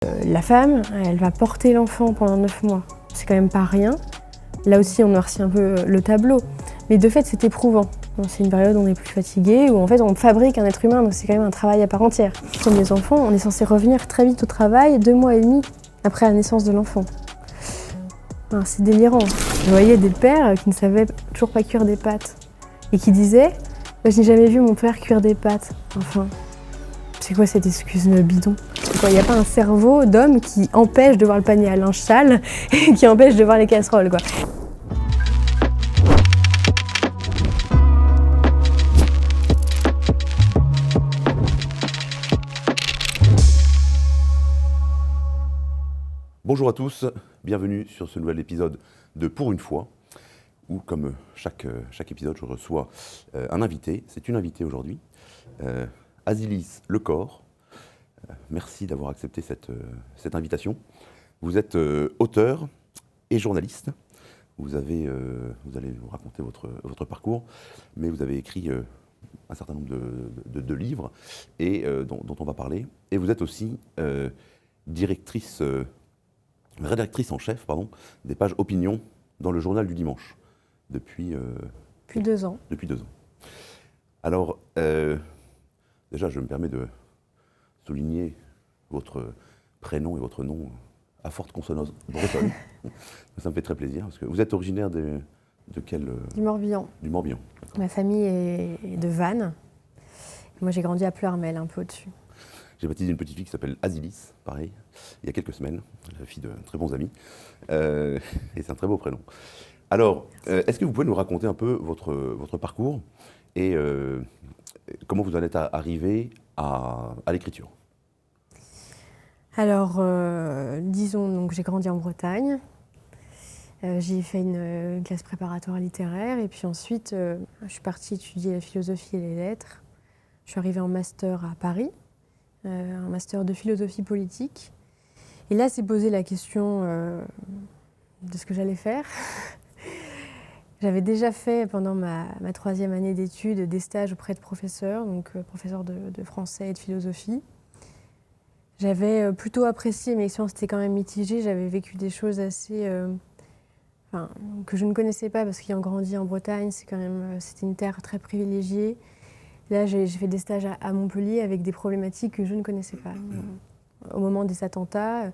La femme, elle va porter l'enfant pendant 9 mois. C'est quand même pas rien. Là aussi, on noircit un peu le tableau. Mais de fait, c'est éprouvant. C'est une période où on est plus fatigué, où en fait on fabrique un être humain, donc c'est quand même un travail à part entière. Comme les enfants, on est censé revenir très vite au travail, 2 mois et demi après la naissance de l'enfant. Alors, c'est délirant. Je voyais des pères qui ne savaient toujours pas cuire des pâtes et qui disaient « Je n'ai jamais vu mon père cuire des pâtes ». Enfin, c'est quoi cette excuse bidon ? Il n'y a pas un cerveau d'homme qui empêche de voir le panier à linge sale et qui empêche de voir les casseroles, quoi. Bonjour à tous, bienvenue sur ce nouvel épisode de Pour une fois, où comme chaque épisode, je reçois un invité. C'est une invitée aujourd'hui, Azilis Lecor. Merci d'avoir accepté cette invitation. Vous êtes auteur et journaliste. Vous allez vous raconter votre parcours, mais vous avez écrit un certain nombre de livres et, dont on va parler. Et vous êtes aussi rédactrice en chef des pages opinion dans le journal du dimanche depuis 2 ans. Depuis 2 ans. Alors, déjà, je me permets de souligner votre prénom et votre nom à forte consonance bretonne. Ça me fait très plaisir, parce que vous êtes originaire de quel... Du Morbihan. Du Morbihan. Ma famille est de Vannes. Moi, j'ai grandi à Pleurmel, un peu au-dessus. J'ai baptisé une petite fille qui s'appelle Azilis, pareil, il y a quelques semaines, la fille de très bons amis, et c'est un très beau prénom. Alors, est-ce que vous pouvez nous raconter un peu votre parcours et comment vous en êtes arrivé à l'écriture ? Alors, disons, donc, j'ai grandi en Bretagne. J'ai fait une classe préparatoire littéraire et puis ensuite, je suis partie étudier la philosophie et les lettres. Je suis arrivée en master à Paris. Un master de philosophie politique. Et là, s'est posé la question de ce que j'allais faire. J'avais déjà fait pendant ma 3e année d'études des stages auprès de professeurs, donc professeurs de français et de philosophie. J'avais plutôt apprécié, mais l'expérience était quand même mitigée. J'avais vécu des choses assez... que je ne connaissais pas parce qu'ayant grandi en Bretagne, c'était une terre très privilégiée. Là, j'ai fait des stages à Montpellier avec des problématiques que je ne connaissais pas. Au moment des attentats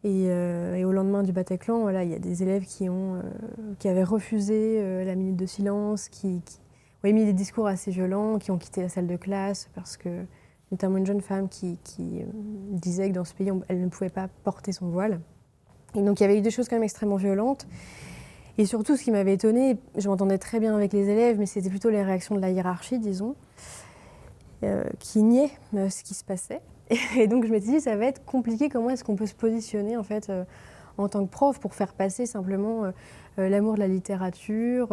et au lendemain du Bataclan, voilà, il y a des élèves qui avaient refusé la minute de silence, qui ont émis des discours assez violents, qui ont quitté la salle de classe parce que, notamment une jeune femme qui disait que dans ce pays, elle ne pouvait pas porter son voile. Et donc il y avait eu des choses quand même extrêmement violentes. Et surtout, ce qui m'avait étonnée, je m'entendais très bien avec les élèves, mais c'était plutôt les réactions de la hiérarchie, disons, qui niaient ce qui se passait. Et donc, je m'étais dit, ça va être compliqué. Comment est-ce qu'on peut se positionner, en fait, en tant que prof, pour faire passer simplement l'amour de la littérature,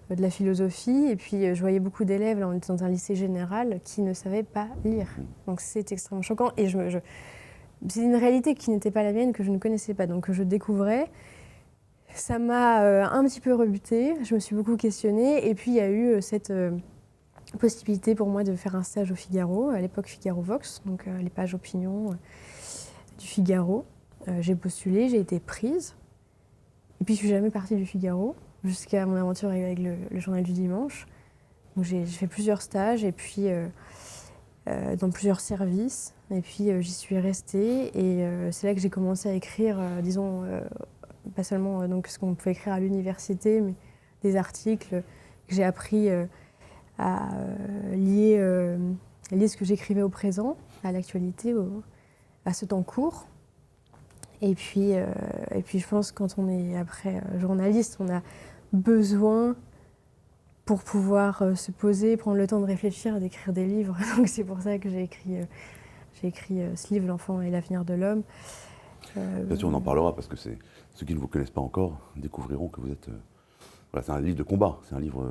de la philosophie. Et puis, je voyais beaucoup d'élèves, là, on était dans un lycée général, qui ne savaient pas lire. Donc, c'est extrêmement choquant. Et c'est une réalité qui n'était pas la mienne, que je ne connaissais pas, donc que je découvrais. Ça m'a un petit peu rebutée, je me suis beaucoup questionnée et puis il y a eu cette possibilité pour moi de faire un stage au Figaro, à l'époque Figaro Vox, donc les pages opinion du Figaro. J'ai postulé, j'ai été prise et puis je suis jamais partie du Figaro jusqu'à mon aventure avec le journal du dimanche. Donc j'ai fait plusieurs stages et puis dans plusieurs services et puis j'y suis restée et c'est là que j'ai commencé à écrire, disons... pas seulement donc, ce qu'on pouvait écrire à l'université, mais des articles que j'ai appris à lier ce que j'écrivais au présent, à l'actualité, à ce temps court. Et puis je pense que quand on est après journaliste, on a besoin, pour pouvoir se poser, prendre le temps de réfléchir, d'écrire des livres. Donc c'est pour ça que j'ai écrit ce livre, L'enfant et l'avenir de l'homme. Bien sûr, on en parlera, parce que ceux qui ne vous connaissent pas encore découvriront que vous êtes... Voilà, c'est un livre de combat, c'est un livre,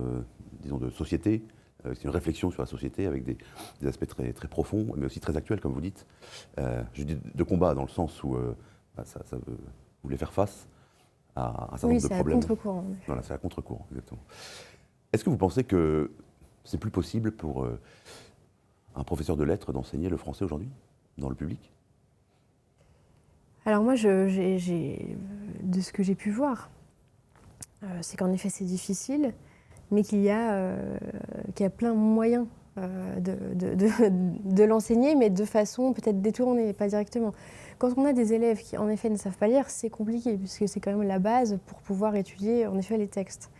disons, de société, c'est une réflexion sur la société avec des aspects très, très profonds, mais aussi très actuels, comme vous dites. Je dis de combat dans le sens où vous voulez faire face à un certain nombre de problèmes. Oui, c'est à contre-courant. Voilà, c'est à contre-courant, exactement. Est-ce que vous pensez que c'est plus possible pour un professeur de lettres d'enseigner le français aujourd'hui, dans le public ? Alors moi, de ce que j'ai pu voir, c'est qu'en effet c'est difficile, mais qu'il y a plein de moyens de l'enseigner, mais de façon peut-être détournée, pas directement. Quand on a des élèves qui en effet ne savent pas lire, c'est compliqué, puisque c'est quand même la base pour pouvoir étudier en effet les textes.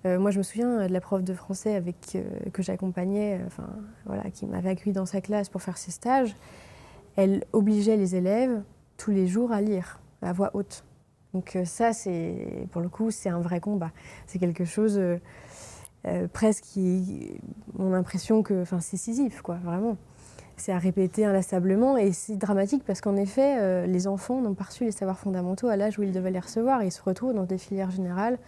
Moi je me souviens de la prof de français que j'accompagnais, qui m'avait accueillie dans sa classe pour faire ses stages. Elle obligeait les élèves tous les jours à lire à voix haute. Donc ça, pour le coup, c'est un vrai combat. C'est quelque chose presque qui... On a l'impression que c'est Sisyphe, quoi, vraiment. C'est à répéter inlassablement et c'est dramatique parce qu'en effet, les enfants n'ont pas reçu les savoirs fondamentaux à l'âge où ils devaient les recevoir et ils se retrouvent dans des filières générales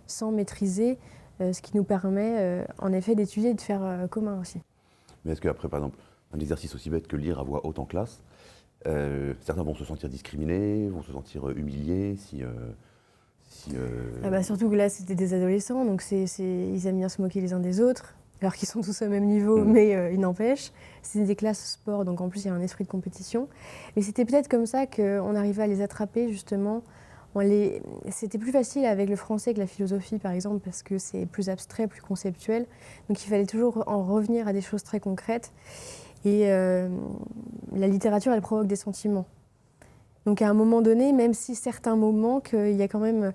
sans maîtriser ce qui nous permet en effet d'étudier et de faire commun aussi. Mais est-ce qu'après, par exemple, un exercice aussi bête que lire à voix haute en classe, certains vont se sentir discriminés, vont se sentir humiliés surtout que là, c'était des adolescents, donc ils aiment bien se moquer les uns des autres, alors qu'ils sont tous au même niveau, mais il n'empêche. C'était des classes sport, donc en plus, il y a un esprit de compétition. Mais c'était peut-être comme ça qu'on arrivait à les attraper, justement. C'était plus facile avec le français que la philosophie, par exemple, parce que c'est plus abstrait, plus conceptuel. Donc il fallait toujours en revenir à des choses très concrètes. Et la littérature, elle provoque des sentiments. Donc à un moment donné, même si certains mots manquent, il y a quand même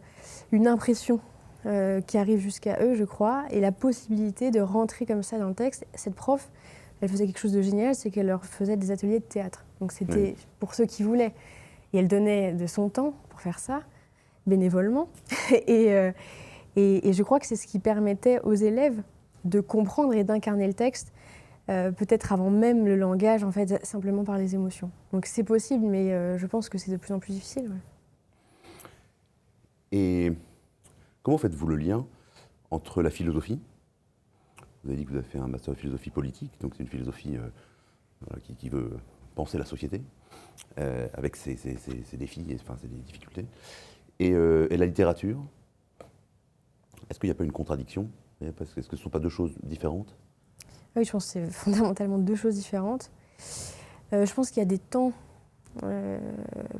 une impression qui arrive jusqu'à eux, je crois, et la possibilité de rentrer comme ça dans le texte. Cette prof, elle faisait quelque chose de génial, c'est qu'elle leur faisait des ateliers de théâtre. Donc c'était pour ceux qui voulaient. Et elle donnait de son temps pour faire ça, bénévolement. et je crois que c'est ce qui permettait aux élèves de comprendre et d'incarner le texte, peut-être avant même le langage, en fait, simplement par les émotions. Donc c'est possible, mais je pense que c'est de plus en plus difficile. Ouais. Et comment faites-vous le lien entre la philosophie? Vous avez dit que vous avez fait un master de philosophie politique, donc c'est une philosophie qui veut penser la société, avec ses défis, ses difficultés. Et la littérature, est-ce qu'il n'y a pas une contradiction? Est-ce que ce ne sont pas deux choses différentes? Oui, je pense que c'est fondamentalement deux choses différentes. Je pense qu'il y a des temps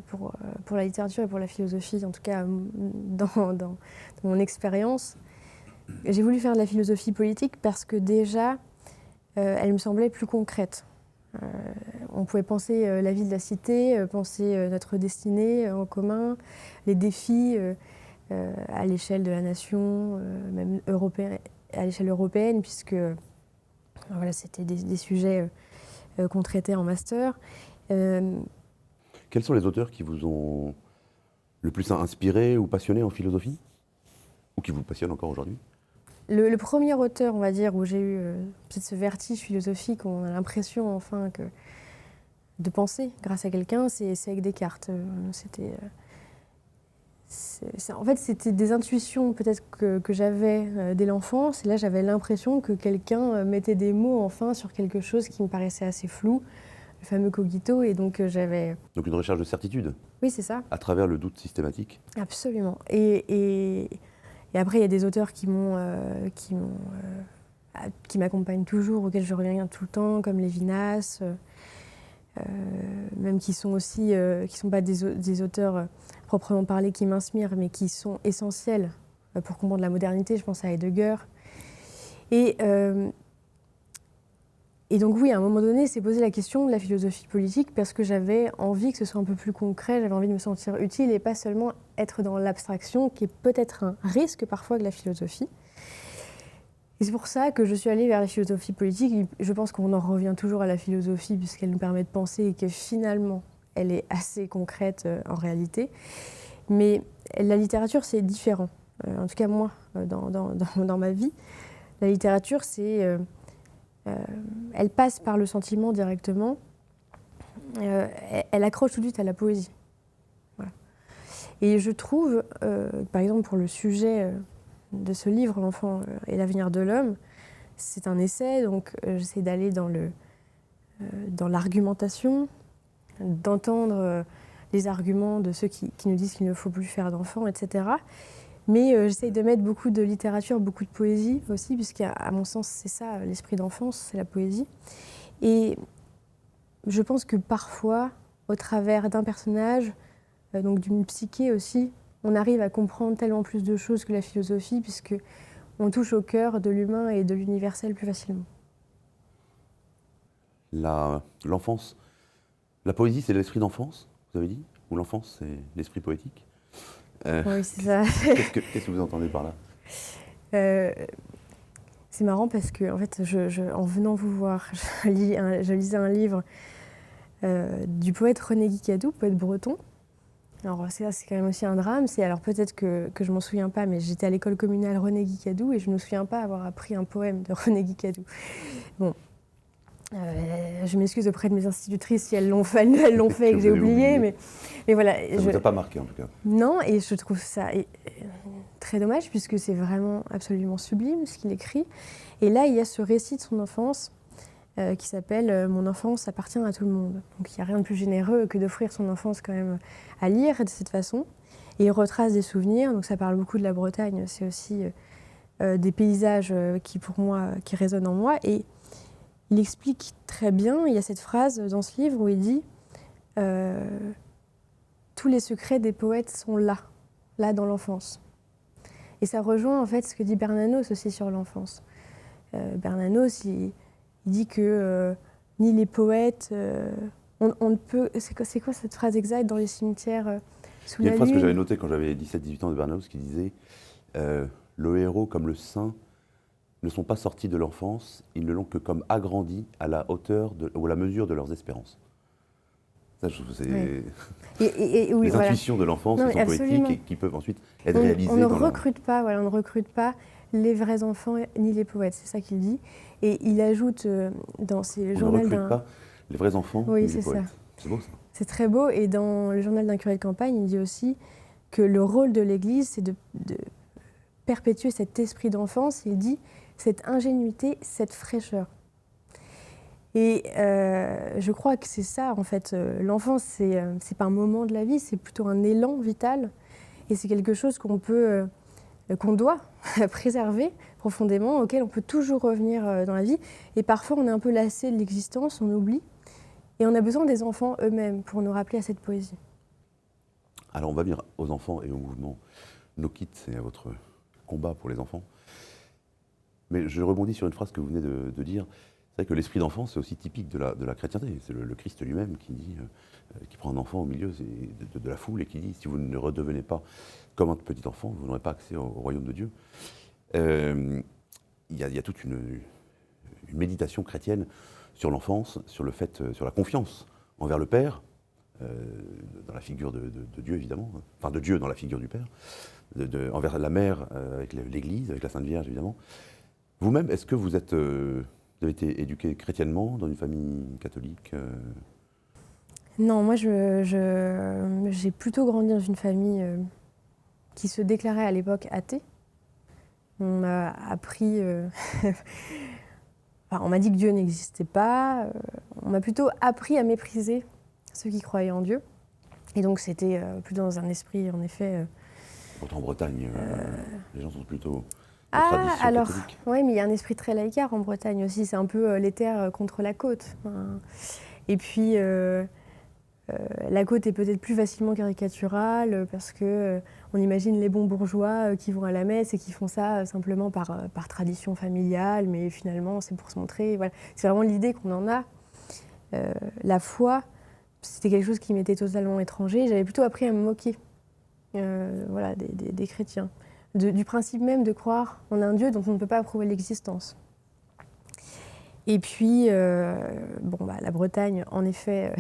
pour la littérature et pour la philosophie, en tout cas dans mon expérience. J'ai voulu faire de la philosophie politique parce que déjà, elle me semblait plus concrète. On pouvait penser la vie de la cité, penser notre destinée en commun, les défis à l'échelle de la nation, même à l'échelle européenne, puisque c'était des sujets qu'on traitait en master. Quels sont les auteurs qui vous ont le plus inspiré ou passionné en philosophie? Ou qui vous passionnent encore aujourd'hui? Le premier auteur, on va dire, où j'ai eu peut-être ce vertige philosophique, où on a l'impression enfin de penser grâce à quelqu'un, c'est avec Descartes. En fait, c'était des intuitions peut-être que j'avais dès l'enfance. Et là, j'avais l'impression que quelqu'un mettait des mots enfin sur quelque chose qui me paraissait assez flou, le fameux cogito. Et donc, j'avais... Donc une recherche de certitude? Oui, c'est ça. À travers le doute systématique? Absolument. Et après, il y a des auteurs qui m'accompagnent toujours, auxquels je reviens tout le temps, comme Lévinas, même qui sont aussi, qui sont pas des auteurs proprement parlés qui m'inspirent, mais qui sont essentiels pour comprendre la modernité. Je pense à Heidegger. Et donc oui, à un moment donné, c'est posé la question de la philosophie politique parce que j'avais envie que ce soit un peu plus concret, j'avais envie de me sentir utile et pas seulement être dans l'abstraction, qui est peut-être un risque parfois de la philosophie. Et c'est pour ça que je suis allée vers la philosophie politique. Je pense qu'on en revient toujours à la philosophie puisqu'elle nous permet de penser et que finalement, elle est assez concrète en réalité. Mais la littérature, c'est différent. En tout cas, moi, dans ma vie, la littérature, c'est... elle passe par le sentiment directement. Elle accroche tout de suite à la poésie. Voilà. Et je trouve, par exemple, pour le sujet de ce livre, L'enfant et l'avenir de l'homme, c'est un essai, donc j'essaie d'aller dans l'argumentation, d'entendre les arguments de ceux qui nous disent qu'il ne faut plus faire d'enfants, etc. Mais j'essaye de mettre beaucoup de littérature, beaucoup de poésie aussi, puisqu'à mon sens, c'est ça, l'esprit d'enfance, c'est la poésie. Et je pense que parfois, au travers d'un personnage, donc d'une psyché aussi, on arrive à comprendre tellement plus de choses que la philosophie, puisqu'on touche au cœur de l'humain et de l'universel plus facilement. L'enfance, la poésie, c'est l'esprit d'enfance, vous avez dit? Ou l'enfance, c'est l'esprit poétique? Oui, c'est ça. Qu'est-ce que vous entendez par là? C'est marrant parce que, en fait, en venant vous voir, je lisais un livre du poète René Guicadou, poète breton. Alors c'est quand même aussi un drame. Alors peut-être que je m'en souviens pas, mais j'étais à l'école communale René Guicadou et je me souviens pas avoir appris un poème de René Guicadou. Bon, je m'excuse auprès de mes institutrices si elles l'ont fait et que j'ai oublié, mais voilà. Ça ne vous a pas marqué en tout cas? Non, et je trouve ça très dommage puisque c'est vraiment absolument sublime ce qu'il écrit. Et là, il y a ce récit de son enfance qui s'appelle « Mon enfance appartient à tout le monde ». Donc il n'y a rien de plus généreux que d'offrir son enfance quand même à lire de cette façon. Et il retrace des souvenirs, donc ça parle beaucoup de la Bretagne, c'est aussi des paysages qui résonnent en moi. Et il explique très bien, il y a cette phrase dans ce livre où il dit tous les secrets des poètes sont là dans l'enfance. Et ça rejoint en fait ce que dit Bernanos aussi sur l'enfance. Bernanos, il dit que ni les poètes, on ne peut... C'est quoi cette phrase exacte dans les cimetières sous la lune? Il y a une phrase que j'avais notée quand j'avais 17-18 ans de Bernanos qui disait le héros comme le saint ne sont pas sortis de l'enfance, ils ne l'ont que comme agrandis à la hauteur ou à la mesure de leurs espérances. Ça, je trouve que c'est oui, les intuitions de l'enfance qui sont poétiques et qui peuvent ensuite être réalisées. On ne recrute pas les vrais enfants ni les poètes, c'est ça qu'il dit. Et il ajoute dans ses journaux On ne recrute pas les vrais enfants ni les poètes. C'est beau ça. C'est très beau. Et dans le journal d'un curé de campagne, il dit aussi que le rôle de l'Église, c'est de perpétuer cet esprit d'enfance. Il dit cette ingénuité, cette fraîcheur. Et je crois que c'est ça, en fait. L'enfance, c'est pas un moment de la vie, c'est plutôt un élan vital. Et c'est quelque chose qu'on doit préserver profondément, auquel on peut toujours revenir dans la vie. Et parfois, on est un peu lassé de l'existence, on oublie. Et on a besoin des enfants eux-mêmes pour nous rappeler à cette poésie. Alors, on va venir aux enfants et au mouvement No Kids et à votre combat pour les enfants. Mais je rebondis sur une phrase que vous venez de dire. C'est vrai que l'esprit d'enfant, c'est aussi typique de la chrétienté. C'est le Christ lui-même qui dit, qui prend un enfant au milieu de la foule et qui dit si vous ne redevenez pas comme un petit enfant, vous n'aurez pas accès au royaume de Dieu. Il y a toute une méditation chrétienne sur l'enfance, sur le fait, sur la confiance envers le Père, dans la figure de Dieu évidemment, enfin de Dieu dans la figure du Père, envers la mère avec l'Église, avec la Sainte Vierge évidemment. Vous-même, est-ce que vous avez été éduqué chrétiennement dans une famille catholique? Non, moi j'ai plutôt grandi dans une famille qui se déclarait à l'époque athée. On m'a appris, on m'a dit que Dieu n'existait pas. On m'a plutôt appris à mépriser ceux qui croyaient en Dieu. Et donc c'était plutôt dans un esprit, en effet. Pourtant en Bretagne, les gens sont plutôt. Alors, oui, mais il y a un esprit très laïcard en Bretagne aussi. C'est un peu les terres contre la côte. Et puis, la côte est peut-être plus facilement caricaturale parce que on imagine les bons bourgeois qui vont à la messe et qui font ça simplement par tradition familiale, mais finalement, c'est pour se montrer. Voilà. C'est vraiment l'idée qu'on en a. La foi, c'était quelque chose qui m'était totalement étranger. J'avais plutôt appris à me moquer des chrétiens. Du principe même de croire en un Dieu dont on ne peut pas prouver l'existence. Et puis, la Bretagne, en effet,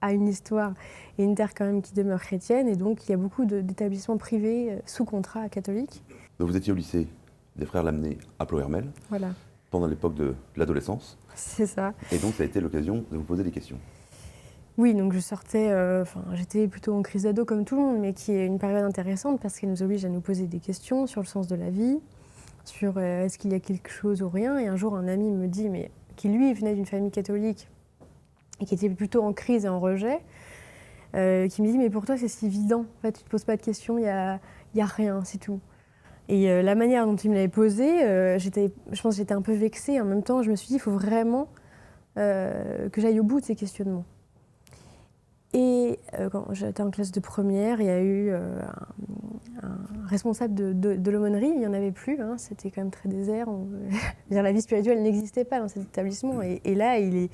a une histoire et une terre quand même qui demeure chrétienne, et donc il y a beaucoup d'établissements privés sous contrat catholiques. Donc vous étiez au lycée des Frères Lamennais à Ploërmel, voilà, pendant l'époque de l'adolescence. C'est ça. Et donc ça a été l'occasion de vous poser des questions. Oui, donc je sortais, j'étais plutôt en crise d'ado comme tout le monde, mais qui est une période intéressante parce qu'elle nous oblige à nous poser des questions sur le sens de la vie, sur est-ce qu'il y a quelque chose ou rien. Et un jour, un ami me dit, mais qui lui venait d'une famille catholique et qui était plutôt en crise et en rejet, qui me dit, mais pour toi c'est si évident, en fait, tu ne te poses pas de questions, il y a rien, c'est tout. Et la manière dont il me l'avait posé, je pense que j'étais un peu vexée. En même temps, je me suis dit, il faut vraiment que j'aille au bout de ces questionnements. Et quand j'étais en classe de première, il y a eu un responsable de l'aumônerie, il n'y en avait plus, hein, c'était quand même très désert. La vie spirituelle n'existait pas dans cet établissement. Et là, il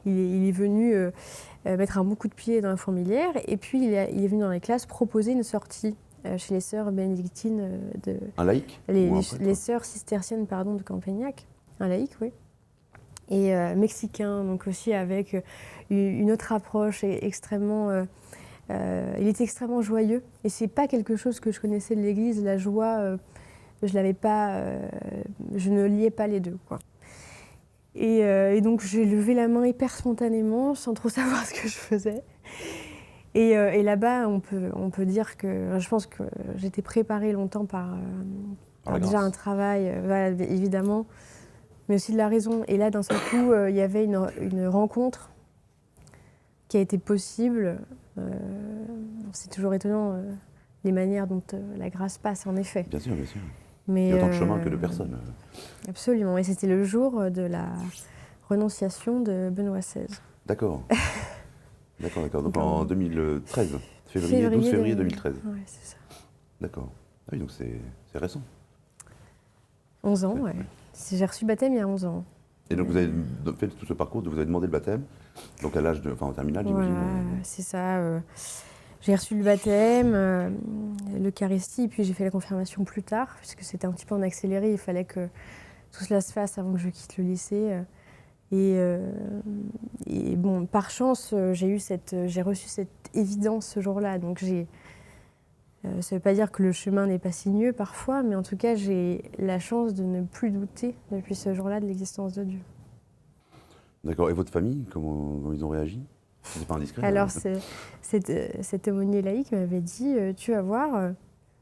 est venu mettre un bon coup de pied dans la fourmilière. Et puis, il est venu dans les classes proposer une sortie chez les sœurs bénédictines, Un laïc les sœurs cisterciennes de Campagnac. Un laïc, oui. Et mexicain, donc aussi avec une autre approche extrêmement... il était extrêmement joyeux. Et c'est pas quelque chose que je connaissais de l'Église, la joie, je l'avais pas... je ne liais pas les deux, quoi. Et donc j'ai levé la main hyper spontanément, sans trop savoir ce que je faisais. Et là-bas, on peut dire que... Je pense que j'étais préparée longtemps par déjà un travail, voilà, évidemment, mais aussi de la raison. Et là, d'un seul coup, il y avait une rencontre qui a été possible. C'est toujours étonnant les manières dont la grâce passe, en effet. Bien sûr, bien sûr. Mais, il y a autant de chemin que de personnes. Absolument. Et c'était le jour de la renonciation de Benoît XVI. D'accord. D'accord. Donc en 2013, 12 février 2013. Oui, c'est ça. D'accord. Ah oui, donc c'est récent. 11 ans, ouais. J'ai reçu le baptême il y a 11 ans. Et donc vous avez fait tout ce parcours, vous avez demandé le baptême, donc à l'âge de, en terminale, j'imagine. Voilà, c'est ça. J'ai reçu le baptême, l'Eucharistie, puis j'ai fait la confirmation plus tard, puisque c'était un petit peu en accéléré. Il fallait que tout cela se fasse avant que je quitte le lycée. Et bon, par chance, j'ai reçu cette évidence ce jour-là. Donc ça ne veut pas dire que le chemin n'est pas sinueux parfois, mais en tout cas, j'ai la chance de ne plus douter depuis ce jour-là de l'existence de Dieu. D'accord. Et votre famille, comment ils ont réagi? C'est pas indiscret? Alors, cet aumônier laïque m'avait dit, tu vas voir,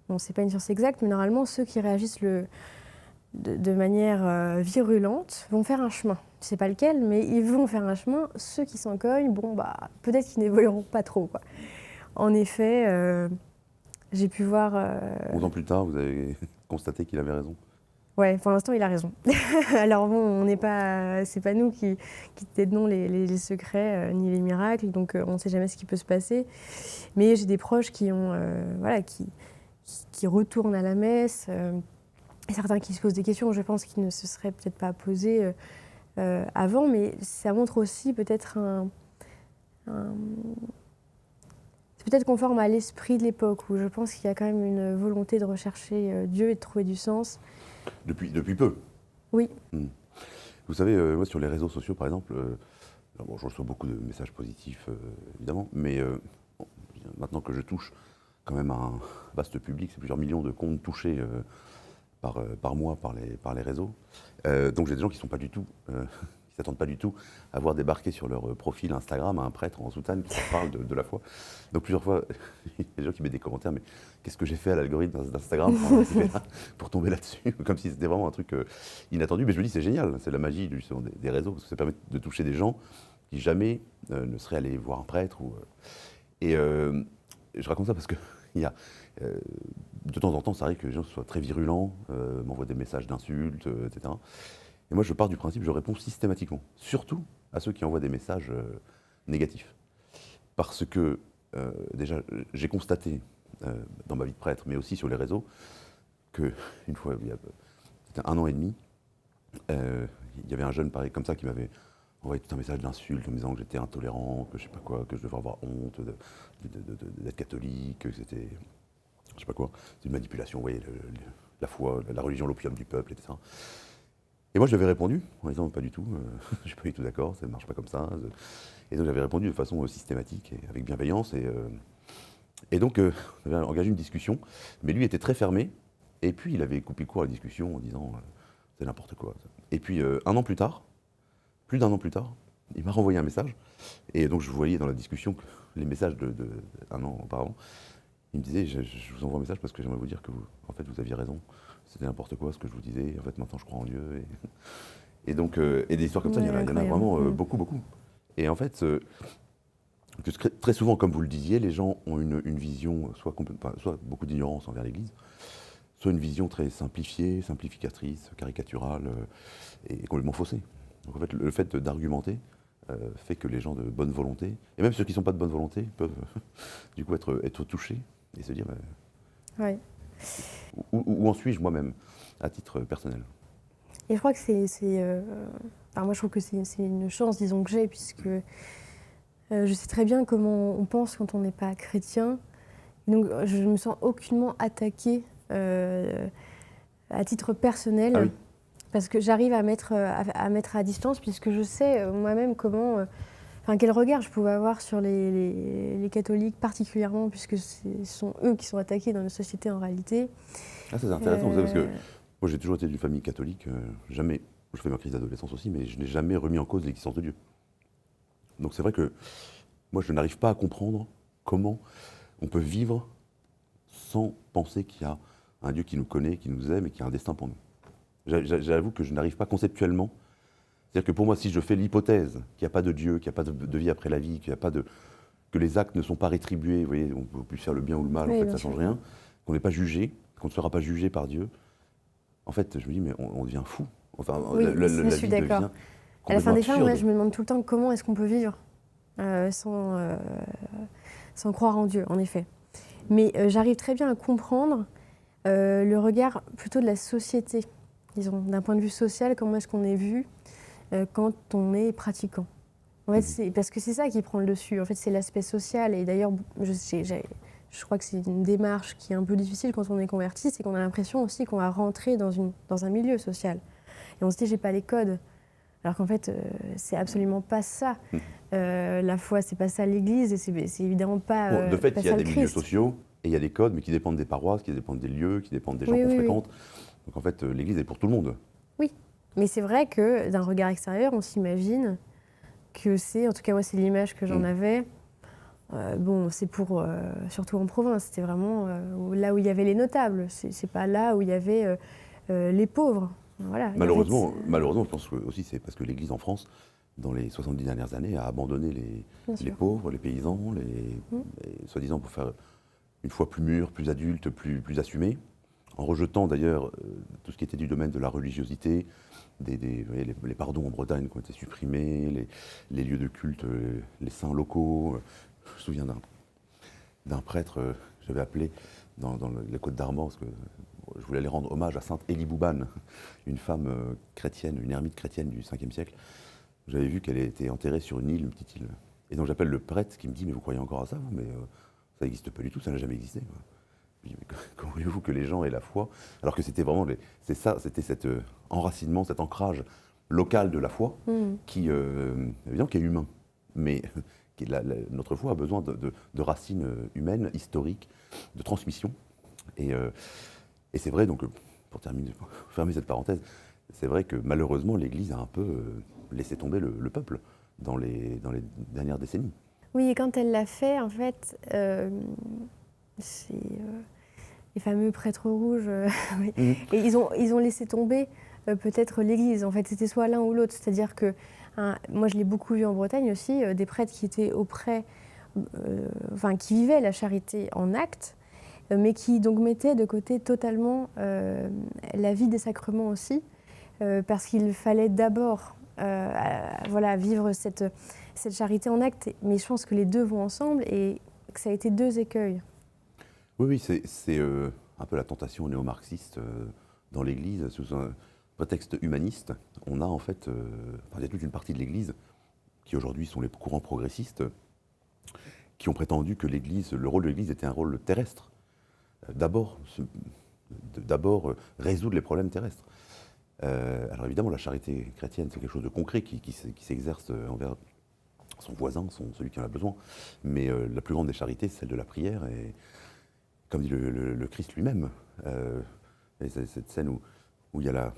bon, c'est pas une science exacte, mais normalement, ceux qui réagissent de manière virulente vont faire un chemin. Je sais pas lequel, mais ils vont faire un chemin. Ceux qui s'en cognent, bon, bah, peut-être qu'ils n'évolueront pas trop, quoi. En effet, j'ai pu voir... 11 ans plus tard, vous avez constaté qu'il avait raison? Ouais, pour l'instant, il a raison. Alors bon, c'est pas nous qui détenons les secrets ni les miracles, donc on ne sait jamais ce qui peut se passer. Mais j'ai des proches qui retournent à la messe, et certains qui se posent des questions. Je pense qu'ils ne se seraient peut-être pas posées avant, mais ça montre aussi peut-être c'est peut-être conforme à l'esprit de l'époque, où je pense qu'il y a quand même une volonté de rechercher Dieu et de trouver du sens. Depuis peu? Oui. Vous savez, moi sur les réseaux sociaux par exemple, bon, je reçois beaucoup de messages positifs évidemment, mais bon, maintenant que je touche quand même un vaste public, c'est plusieurs millions de comptes touchés par mois par les réseaux. Donc j'ai des gens qui sont pas du tout, qui s'attendent pas du tout à voir débarquer sur leur profil Instagram un prêtre en soutane qui parle de la foi. Donc plusieurs fois, il y a des gens qui mettent des commentaires, mais qu'est-ce que j'ai fait à l'algorithme d'Instagram pour tomber là-dessus, comme si c'était vraiment un truc inattendu. Mais je me dis c'est génial, c'est la magie justement des réseaux, parce que ça permet de toucher des gens qui jamais ne seraient allés voir un prêtre. Et je raconte ça parce que il y a de temps en temps, ça arrive que les gens soient très virulents, m'envoient des messages d'insultes, etc. Et moi, je pars du principe, je réponds systématiquement, surtout à ceux qui envoient des messages négatifs. Parce que, déjà, j'ai constaté dans ma vie de prêtre, mais aussi sur les réseaux, qu'une fois, c'était 1 an et demi, il y avait un jeune pareil comme ça qui m'avait envoyé tout un message d'insulte en me disant que j'étais intolérant, que je sais pas quoi, que je devais avoir honte d'être catholique, que c'était, je sais pas quoi, c'est une manipulation, vous voyez, la foi, la religion, l'opium du peuple, etc. Et moi, je lui avais répondu en disant pas du tout, je suis pas du tout d'accord, ça ne marche pas comme ça. Et donc, j'avais répondu de façon systématique et avec bienveillance. Et donc, on avait engagé une discussion, mais lui était très fermé. Et puis, il avait coupé court à la discussion en disant c'est n'importe quoi. Et puis, un an plus tard, plus d'1 an plus tard, il m'a renvoyé un message. Et donc, je voyais dans la discussion que les messages d'1 an auparavant. Il me disait je vous envoie un message parce que j'aimerais vous dire que en fait, vous aviez raison. C'était n'importe quoi ce que je vous disais. En fait, maintenant, je crois en Dieu. Et donc, et des histoires comme ça, il y en a vraiment beaucoup. Et en fait, très souvent, comme vous le disiez, les gens ont une vision, soit beaucoup d'ignorance envers l'Église, soit une vision très simplifiée, simplificatrice, caricaturale, et complètement faussée. Donc en fait, le fait d'argumenter fait que les gens de bonne volonté, et même ceux qui ne sont pas de bonne volonté, peuvent du coup être touchés et se dire Ouais. où en suis-je moi-même, à titre personnel. Et je crois que enfin, moi, je trouve que c'est une chance, disons, que j'ai, puisque je sais très bien comment on pense quand on n'est pas chrétien. Donc, je ne me sens aucunement attaquée à titre personnel, Ah oui. parce que j'arrive à mettre à distance, puisque je sais moi-même enfin, quel regard je pouvais avoir sur les catholiques particulièrement, puisque ce sont eux qui sont attaqués dans nos sociétés en réalité. Ah, c'est intéressant, vous savez, parce que Euh, moi j'ai toujours été d'une famille catholique, jamais, je fais ma crise d'adolescence aussi, mais je n'ai jamais remis en cause l'existence de Dieu. Donc c'est vrai que moi je n'arrive pas à comprendre comment on peut vivre sans penser qu'il y a un Dieu qui nous connaît, qui nous aime et qui a un destin pour nous. J'avoue que je n'arrive pas conceptuellement. C'est-à-dire que pour moi, si je fais l'hypothèse qu'il n'y a pas de Dieu, qu'il n'y a pas de vie après la vie, que les actes ne sont pas rétribués, vous voyez, on peut plus faire le bien ou le mal, Oui, en fait, bien ça ne sûr. change rien, qu'on n'est pas jugé, qu'on ne sera pas jugé par Dieu, en fait, je me dis, mais on devient fou. Enfin, Oui, je la suis vie d'accord. devient À la fin complètement des fins, moi, absurde. je me demande tout le temps comment est-ce qu'on peut vivre sans croire en Dieu, en effet. Mais j'arrive très bien à comprendre le regard plutôt de la société, disons, d'un point de vue social, comment est-ce qu'on est vu quand on est pratiquant. En fait, parce que c'est ça qui prend le dessus. En fait, c'est l'aspect social. Et d'ailleurs, je crois que c'est une démarche qui est un peu difficile quand on est converti, c'est qu'on a l'impression aussi qu'on va rentrer dans un milieu social. Et on se dit, j'ai pas les codes. Alors qu'en fait, c'est absolument pas ça. La foi, c'est pas ça l'Église, et c'est évidemment pas, Bon, de fait, pas il y a ça le des milieux Christ. sociaux et il y a des codes, mais qui dépendent des paroisses, qui dépendent des lieux, qui dépendent des gens Oui, qu'on oui, oui. fréquente. Donc en fait, l'Église est pour tout le monde. Oui, mais c'est vrai que d'un regard extérieur, on s'imagine que c'est, en tout cas moi c'est l'image que j'en Mm. avais, bon c'est pour, surtout en province, c'était vraiment là où il y avait les notables, c'est pas là où il y avait les pauvres. Voilà. Et en fait, Malheureusement, je pense que aussi c'est parce que l'Église en France, dans les 70 dernières années, a abandonné bien les sûr. pauvres, les paysans, Mm. soi-disant pour faire une foi plus mûre, plus adulte, plus assumée, en rejetant d'ailleurs tout ce qui était du domaine de la religiosité, vous voyez, les pardons en Bretagne qui ont été supprimés, les lieux de culte, les saints locaux. Je me souviens d'un prêtre que j'avais appelé dans les Côtes d'Armor, parce que je voulais aller rendre hommage à Sainte Élie Boubane, une femme chrétienne, une ermite chrétienne du 5e siècle. J'avais vu qu'elle était enterrée sur une île, une petite île. Et donc j'appelle le prêtre qui me dit, mais vous croyez encore à ça, vous? Mais ça n'existe pas du tout, ça n'a jamais existé. Je dis, mais comment voulez-vous que les gens aient la foi? Alors que c'était vraiment, c'était cet enracinement, cet ancrage local de la foi Mm. évidemment, qui est humain. Mais notre foi a besoin de racines humaines, historiques, de transmission. Et, euh, et c'est vrai, donc, pour fermer cette parenthèse, c'est vrai que malheureusement, l'Église a un peu laissé tomber le peuple dans les dernières décennies. Oui, et quand elle l'a fait, en fait, c'est les fameux prêtres rouges, oui. Mhm. Et ils ont laissé tomber peut-être l'Église. En fait, c'était soit l'un ou l'autre. C'est-à-dire que, moi, je l'ai beaucoup vu en Bretagne aussi, des prêtres qui étaient enfin, qui vivaient la charité en acte, mais qui donc mettaient de côté totalement la vie des sacrements aussi, parce qu'il fallait d'abord voilà, vivre cette charité en acte. Mais je pense que les deux vont ensemble et que ça a été deux écueils. Oui, c'est un peu la tentation néo-marxiste dans l'Église, sous un prétexte humaniste. On a en fait, il y a toute une partie de l'Église qui aujourd'hui sont les courants progressistes, qui ont prétendu que le rôle de l'Église était un rôle terrestre. D'abord, résoudre les problèmes terrestres. Alors évidemment, la charité chrétienne, c'est quelque chose de concret qui s'exerce envers son voisin, celui qui en a besoin. Mais la plus grande des charités, c'est celle de la prière. Et comme dit le Christ lui-même, et cette scène où il y a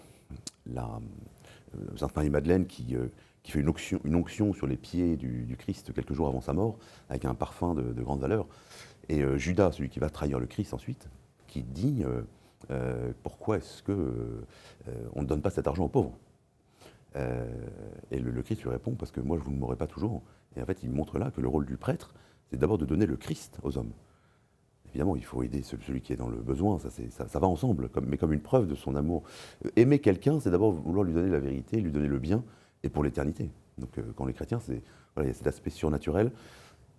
Sainte Marie-Madeleine qui fait une onction sur les pieds du Christ quelques jours avant sa mort, avec un parfum de grande valeur. Et Judas, celui qui va trahir le Christ ensuite, qui dit pourquoi est-ce qu'on ne donne pas cet argent aux pauvres? Et le Christ lui répond, parce que moi je vous ne mourrai pas toujours. Et en fait, il montre là que le rôle du prêtre, c'est d'abord de donner le Christ aux hommes. Évidemment, il faut aider celui qui est dans le besoin, ça va ensemble, mais comme une preuve de son amour. Aimer quelqu'un, c'est d'abord vouloir lui donner la vérité, lui donner le bien, et pour l'éternité. Donc quand on est chrétien, voilà, il y a cet aspect surnaturel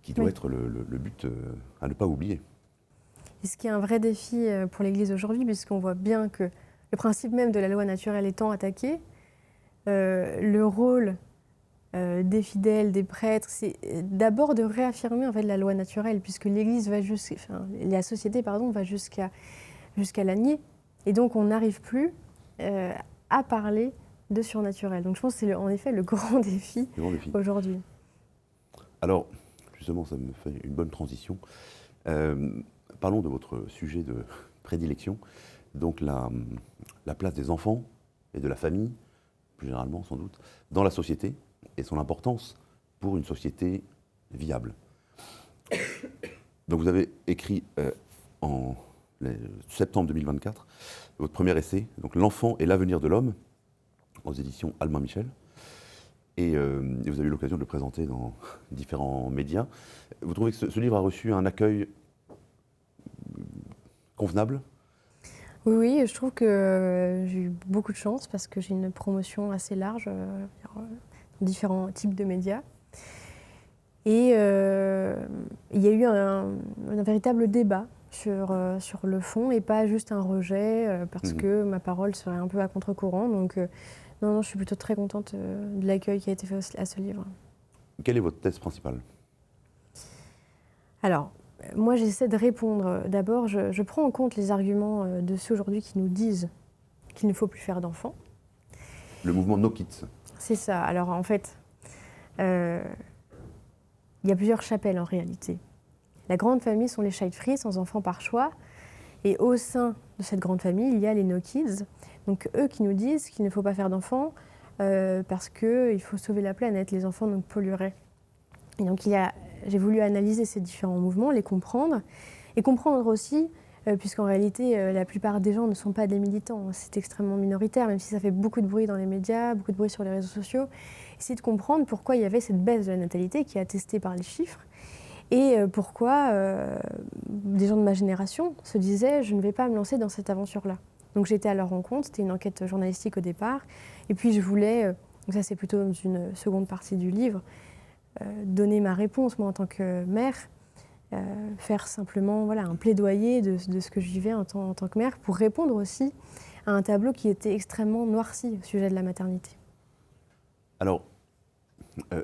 qui doit être le but à ne pas oublier. Et ce qui est un vrai défi pour l'Église aujourd'hui, puisqu'on voit bien que le principe même de la loi naturelle étant attaqué, le rôle des fidèles, des prêtres, c'est d'abord de réaffirmer en fait la loi naturelle, puisque l'Église va la société va jusqu'à la nier, et donc on n'arrive plus à parler de surnaturel. Donc je pense que c'est en effet le grand défi aujourd'hui. Alors justement, ça me fait une bonne transition. Parlons de votre sujet de prédilection, donc la place des enfants et de la famille, plus généralement sans doute, dans la société et son importance pour une société viable. Donc vous avez écrit en septembre 2024 votre premier essai, donc L'enfant et l'avenir de l'homme, aux éditions Albin Michel. Et vous avez eu l'occasion de le présenter dans différents médias. Vous trouvez que ce livre a reçu un accueil convenable ? Oui, je trouve que j'ai eu beaucoup de chance parce que j'ai une promotion assez large dans différents types de médias. Et il y a eu un véritable débat sur le fond et pas juste un rejet parce que ma parole serait un peu à contre-courant. Donc non, je suis plutôt très contente de l'accueil qui a été fait à ce livre. Quelle est votre thèse principale ? Alors, moi j'essaie de répondre. D'abord, je prends en compte les arguments de ceux aujourd'hui qui nous disent qu'il ne faut plus faire d'enfants. Le mouvement No Kids. C'est ça. Alors en fait, il y a plusieurs chapelles en réalité. La grande famille sont les child free, sans enfants par choix. Et au sein de cette grande famille, il y a les No Kids. Donc eux qui nous disent qu'il ne faut pas faire d'enfants parce qu'il faut sauver la planète, les enfants nous pollueraient. Et donc j'ai voulu analyser ces différents mouvements, les comprendre, et comprendre aussi, puisqu'en réalité la plupart des gens ne sont pas des militants, c'est extrêmement minoritaire, même si ça fait beaucoup de bruit dans les médias, beaucoup de bruit sur les réseaux sociaux, essayer de comprendre pourquoi il y avait cette baisse de la natalité qui est attestée par les chiffres, et pourquoi des gens de ma génération se disaient « je ne vais pas me lancer dans cette aventure-là ». Donc j'étais à leur rencontre, c'était une enquête journalistique au départ, et puis je voulais, donc ça c'est plutôt dans une seconde partie du livre, donner ma réponse, moi, en tant que mère, faire simplement un plaidoyer de ce que je vivais en tant que mère, pour répondre aussi à un tableau qui était extrêmement noirci au sujet de la maternité. Alors,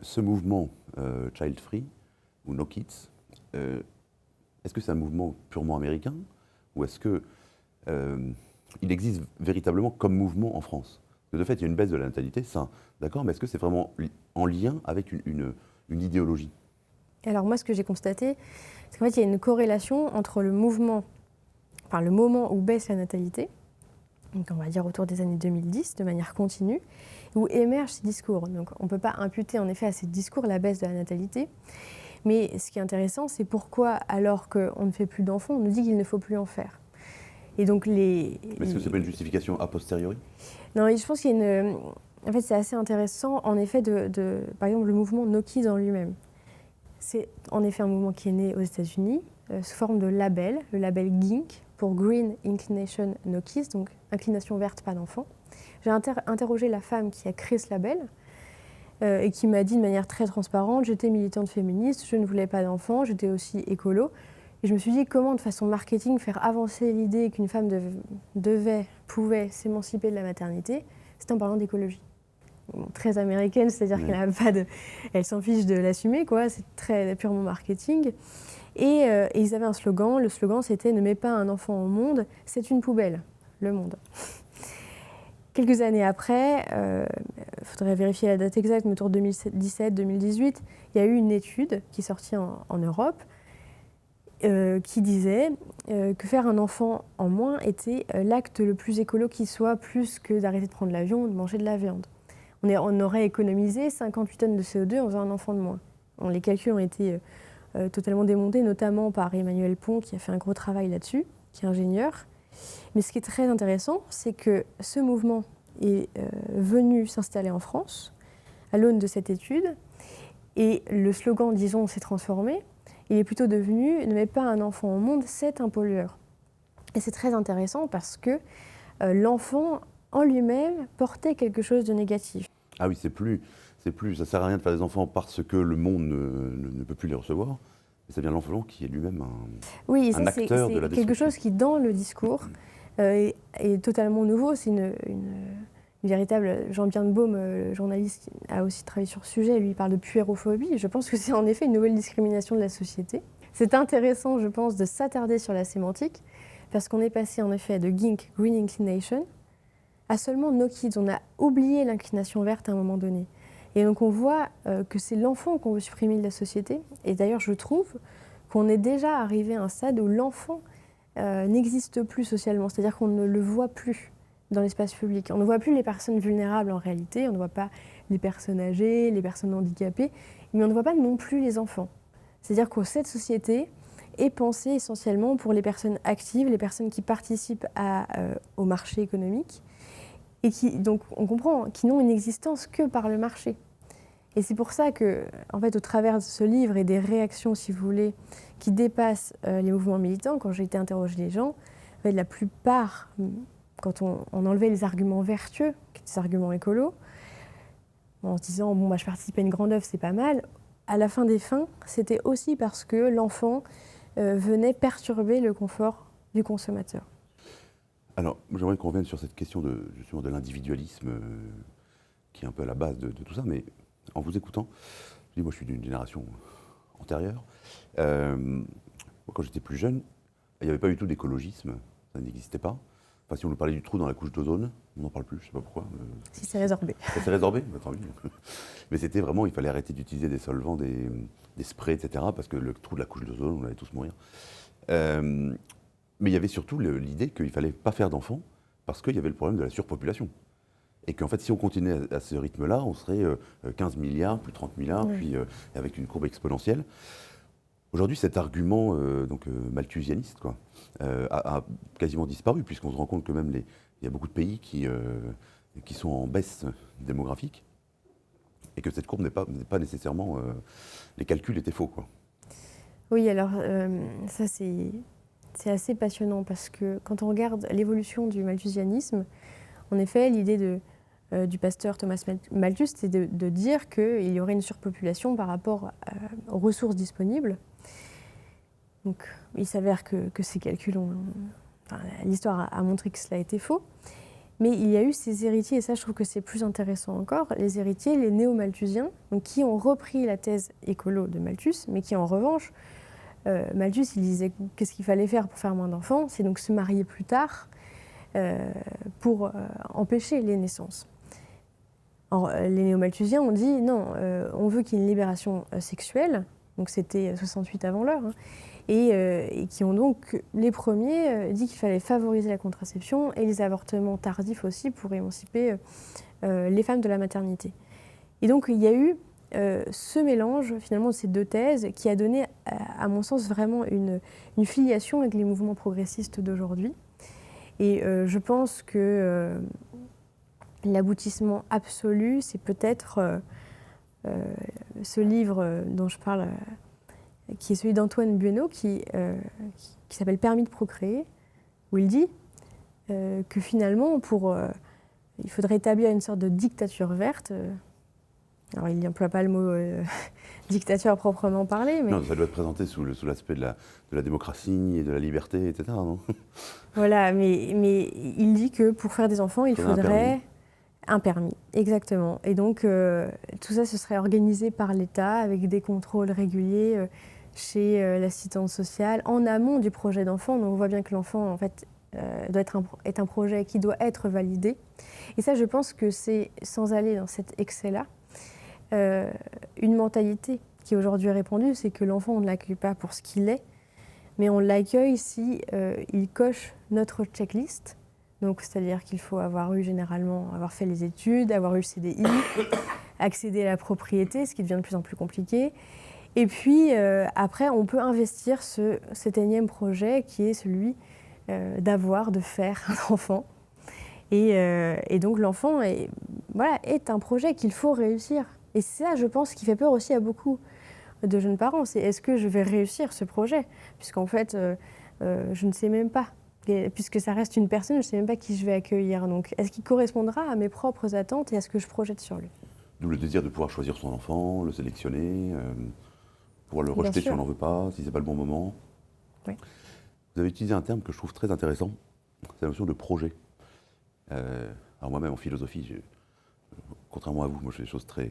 ce mouvement Child Free, ou No Kids, est-ce que c'est un mouvement purement américain, ou est-ce qu'il existe véritablement comme mouvement en France ? Parce que de fait, il y a une baisse de la natalité, ça, d'accord, mais est-ce que c'est vraiment en lien avec une idéologie ? Alors moi, ce que j'ai constaté, c'est qu'en fait, il y a une corrélation entre le moment où baisse la natalité, donc on va dire autour des années 2010, de manière continue, où émergent ces discours. Donc on ne peut pas imputer en effet à ces discours la baisse de la natalité, mais ce qui est intéressant, c'est pourquoi, alors qu'on ne fait plus d'enfants, on nous dit qu'il ne faut plus en faire. Et donc Mais est-ce que ce n'est pas une justification a posteriori ? Non, je pense qu'il y a une... En fait, c'est assez intéressant, en effet, par exemple, le mouvement No Kids en lui-même. C'est en effet un mouvement qui est né aux États-Unis, sous forme de label, le label GINK, pour Green Inclination No Kids, donc inclination verte, pas d'enfant. J'ai interrogé la femme qui a créé ce label et qui m'a dit de manière très transparente, j'étais militante féministe, je ne voulais pas d'enfants, j'étais aussi écolo. Et je me suis dit comment, de façon marketing, faire avancer l'idée qu'une femme pouvait s'émanciper de la maternité, c'est en parlant d'écologie. Très américaine, c'est-à-dire qu'elle n'a pas elle s'en fiche de l'assumer, quoi. C'est très purement marketing. Et ils avaient un slogan. Le slogan, c'était « Ne mets pas un enfant au monde, c'est une poubelle, le monde ». Quelques années après, il faudrait vérifier la date exacte, mais autour de 2017-2018, il y a eu une étude qui est sortie en Europe qui disait que faire un enfant en moins était l'acte le plus écolo qui soit, plus que d'arrêter de prendre l'avion ou de manger de la viande. On aurait économisé 58 tonnes de CO2 en faisant un enfant de moins. Les calculs ont été totalement démontés, notamment par Emmanuel Pont, qui a fait un gros travail là-dessus, qui est ingénieur. Mais ce qui est très intéressant, c'est que ce mouvement est venu s'installer en France, à l'aune de cette étude, et le slogan, disons, s'est transformé. Il est plutôt devenu « Ne mets pas un enfant au monde, c'est un pollueur ». Et c'est très intéressant parce que l'enfant en lui-même portait quelque chose de négatif. Ah oui, c'est plus C'est plus, ça sert à rien de faire des enfants parce que le monde ne peut plus les recevoir. Et ça devient l'enfant qui est lui-même Oui, et un ça, acteur de la c'est quelque destruction. chose qui, dans le discours, est totalement nouveau. C'est une véritable... Jean Birnbaum, journaliste, a aussi travaillé sur ce sujet. Lui, il parle de puérophobie. Je pense que c'est en effet une nouvelle discrimination de la société. C'est intéressant, je pense, de s'attarder sur la sémantique, parce qu'on est passé en effet de GINK, Green Inclination, à seulement No Kids. On a oublié l'inclination verte à un moment donné. Et donc on voit que c'est l'enfant qu'on veut supprimer de la société. Et d'ailleurs, je trouve qu'on est déjà arrivé à un stade où l'enfant n'existe plus socialement. C'est-à-dire qu'on ne le voit plus dans l'espace public. On ne voit plus les personnes vulnérables en réalité. On ne voit pas les personnes âgées, les personnes handicapées. Mais on ne voit pas non plus les enfants. C'est-à-dire que cette société est pensée essentiellement pour les personnes actives, les personnes qui participent au marché économique et qui, donc on comprend, qui n'ont une existence que par le marché. Et c'est pour ça que, en fait, au travers de ce livre et des réactions, si vous voulez, qui dépassent les mouvements militants, quand j'ai été interroger les gens, en fait, la plupart, quand on enlevait les arguments vertueux, qui étaient des arguments écolos, en se disant bon, je participe à une grande œuvre, c'est pas mal. À la fin des fins, c'était aussi parce que l'enfant venait perturber le confort du consommateur. Alors, j'aimerais qu'on revienne sur cette question justement de l'individualisme qui est un peu à la base de tout ça, mais en vous écoutant, moi je suis d'une génération antérieure. Moi, quand j'étais plus jeune, il n'y avait pas du tout d'écologisme, ça n'existait pas. Enfin, si on nous parlait du trou dans la couche d'ozone, on n'en parle plus, je ne sais pas pourquoi. Si c'est résorbé. Ça s'est résorbé, tant mieux. Mais c'était vraiment, il fallait arrêter d'utiliser des solvants, des sprays, etc. Parce que le trou de la couche d'ozone, on allait tous mourir. Mais il y avait surtout l'idée qu'il ne fallait pas faire d'enfants parce qu'il y avait le problème de la surpopulation. Et qu'en fait, si on continuait à ce rythme-là, on serait 15 milliards, plus 30 milliards, oui. Puis avec une courbe exponentielle. Aujourd'hui, cet argument malthusianiste a quasiment disparu, puisqu'on se rend compte que même il y a beaucoup de pays qui sont en baisse démographique, et que cette courbe n'est pas nécessairement... les calculs étaient faux, quoi. Oui, alors ça c'est assez passionnant, parce que quand on regarde l'évolution du malthusianisme, en effet, l'idée du pasteur Thomas Malthus, c'est de dire qu'il y aurait une surpopulation par rapport aux ressources disponibles. Donc, il s'avère que ces calculs l'histoire a montré que cela était faux. Mais il y a eu ces héritiers, et ça je trouve que c'est plus intéressant encore, les héritiers, les néo-malthusiens, donc, qui ont repris la thèse écolo de Malthus, mais qui en revanche, Malthus il disait qu'est-ce qu'il fallait faire pour faire moins d'enfants, c'est donc se marier plus tard pour empêcher les naissances. Or, les néo-malthusiens ont dit non, on veut qu'il y ait une libération sexuelle, donc c'était 68 avant l'heure, hein, et qui ont donc, les premiers, dit qu'il fallait favoriser la contraception et les avortements tardifs aussi pour émanciper les femmes de la maternité. Et donc il y a eu ce mélange finalement de ces deux thèses qui a donné, à mon sens, vraiment une filiation avec les mouvements progressistes d'aujourd'hui. Et je pense que l'aboutissement absolu, c'est peut-être ce livre dont je parle, qui est celui d'Antoine Bueno, qui s'appelle « Permis de procréer », où il dit que finalement, il faudrait établir une sorte de dictature verte. Alors, il n'emploie pas le mot dictature à proprement parler, mais... Non, ça doit être présenté sous l'aspect de la démocratie et de la liberté, etc. Non voilà, mais il dit que pour faire des enfants, il faudrait un permis, exactement. Et donc, tout ça, ce serait organisé par l'État avec des contrôles réguliers chez l'assistante sociale, en amont du projet d'enfant. Donc, on voit bien que l'enfant, en fait, est un projet qui doit être validé. Et ça, je pense que c'est, sans aller dans cet excès-là, une mentalité qui aujourd'hui est répandue, c'est que l'enfant, on ne l'accueille pas pour ce qu'il est, mais on l'accueille si il coche notre checklist. Donc, c'est-à-dire qu'il faut avoir fait les études, avoir eu le CDI, accéder à la propriété, ce qui devient de plus en plus compliqué. Et puis, après, on peut investir cet énième projet qui est celui de faire un enfant. Et donc, l'enfant est un projet qu'il faut réussir. Et c'est ça, je pense, qui fait peur aussi à beaucoup de jeunes parents. C'est est-ce que je vais réussir ce projet ? Puisqu'en fait, je ne sais même pas. Et puisque ça reste une personne, je ne sais même pas qui je vais accueillir. Donc, est-ce qu'il correspondra à mes propres attentes et à ce que je projette sur lui ? D'où le désir de pouvoir choisir son enfant, le sélectionner, pouvoir le Bien rejeter si sûr. on n'en veut pas, si c'est pas le bon moment. Oui. Vous avez utilisé un terme que je trouve très intéressant, c'est la notion de projet. Alors moi-même en philosophie, contrairement à vous, moi je fais des choses très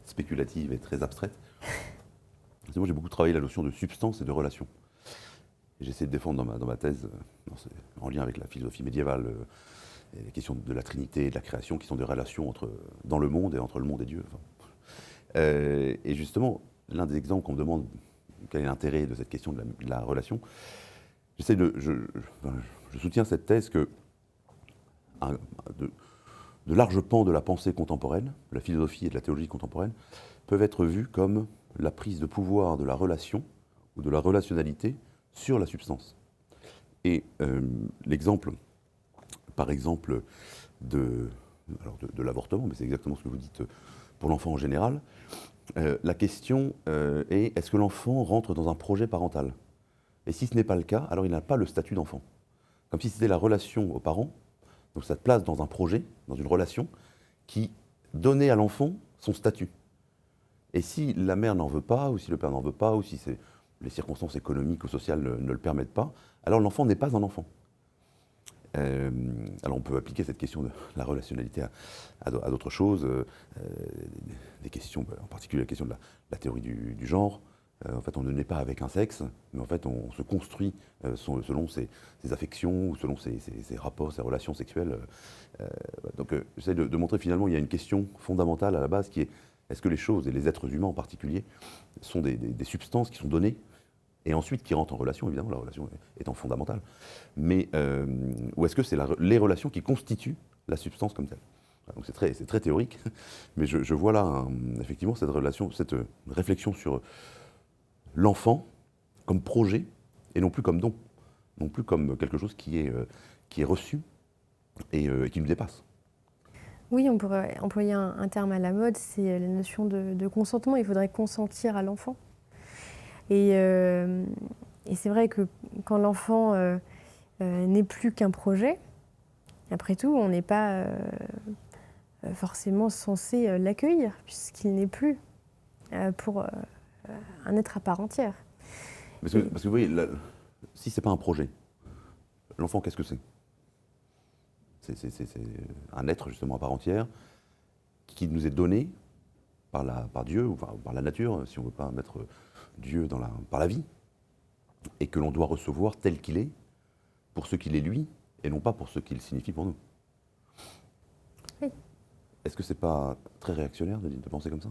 spéculatives et très abstraites. Moi j'ai beaucoup travaillé la notion de substance et de relation. Et j'essaie de défendre dans ma thèse, en lien avec la philosophie médiévale, et les questions de la Trinité et de la création, qui sont des relations dans le monde et entre le monde et Dieu. Enfin. Et justement, l'un des exemples qu'on me demande, quel est l'intérêt de cette question de la relation, je soutiens cette thèse que de larges pans de la pensée contemporaine, de la philosophie et de la théologie contemporaine, peuvent être vus comme la prise de pouvoir de la relation ou de la relationnalité sur la substance. Et l'exemple, par exemple, de l'avortement, mais c'est exactement ce que vous dites pour l'enfant en général, la question est, est-ce que l'enfant rentre dans un projet parental? Et si ce n'est pas le cas, alors il n'a pas le statut d'enfant. Comme si c'était la relation aux parents, donc ça te place dans un projet, dans une relation, qui donnait à l'enfant son statut. Et si la mère n'en veut pas, ou si le père n'en veut pas, ou si les circonstances économiques ou sociales ne le permettent pas, alors l'enfant n'est pas un enfant. Alors on peut appliquer cette question de la relationnalité à d'autres choses, des questions, en particulier la question de la théorie du genre. En fait, on ne naît pas avec un sexe, mais en fait, on se construit selon ses affections ou selon ses rapports, ses relations sexuelles. Donc, j'essaie de montrer finalement il y a une question fondamentale à la base qui est est-ce que les choses, et les êtres humains en particulier, sont des substances qui sont données et ensuite qui rentrent en relation, évidemment, la relation étant fondamentale, mais ou est-ce que c'est les relations qui constituent la substance comme telle? Donc c'est très théorique, mais je vois là effectivement cette réflexion sur l'enfant comme projet et non plus comme don, non plus comme quelque chose qui est reçu et qui nous dépasse. Oui, on pourrait employer un terme à la mode, c'est la notion de consentement. Il faudrait consentir à l'enfant. Et c'est vrai que quand l'enfant n'est plus qu'un projet, après tout, on n'est pas forcément censé l'accueillir, puisqu'il n'est plus pour un être à part entière. Parce que vous voyez, si ce n'est pas un projet, l'enfant, qu'est-ce que c'est? C'est un être justement à part entière qui nous est donné par Dieu ou par la nature, si on ne veut pas mettre Dieu par la vie, et que l'on doit recevoir tel qu'il est, pour ce qu'il est lui, et non pas pour ce qu'il signifie pour nous. Oui. Est-ce que c'est pas très réactionnaire de penser comme ça?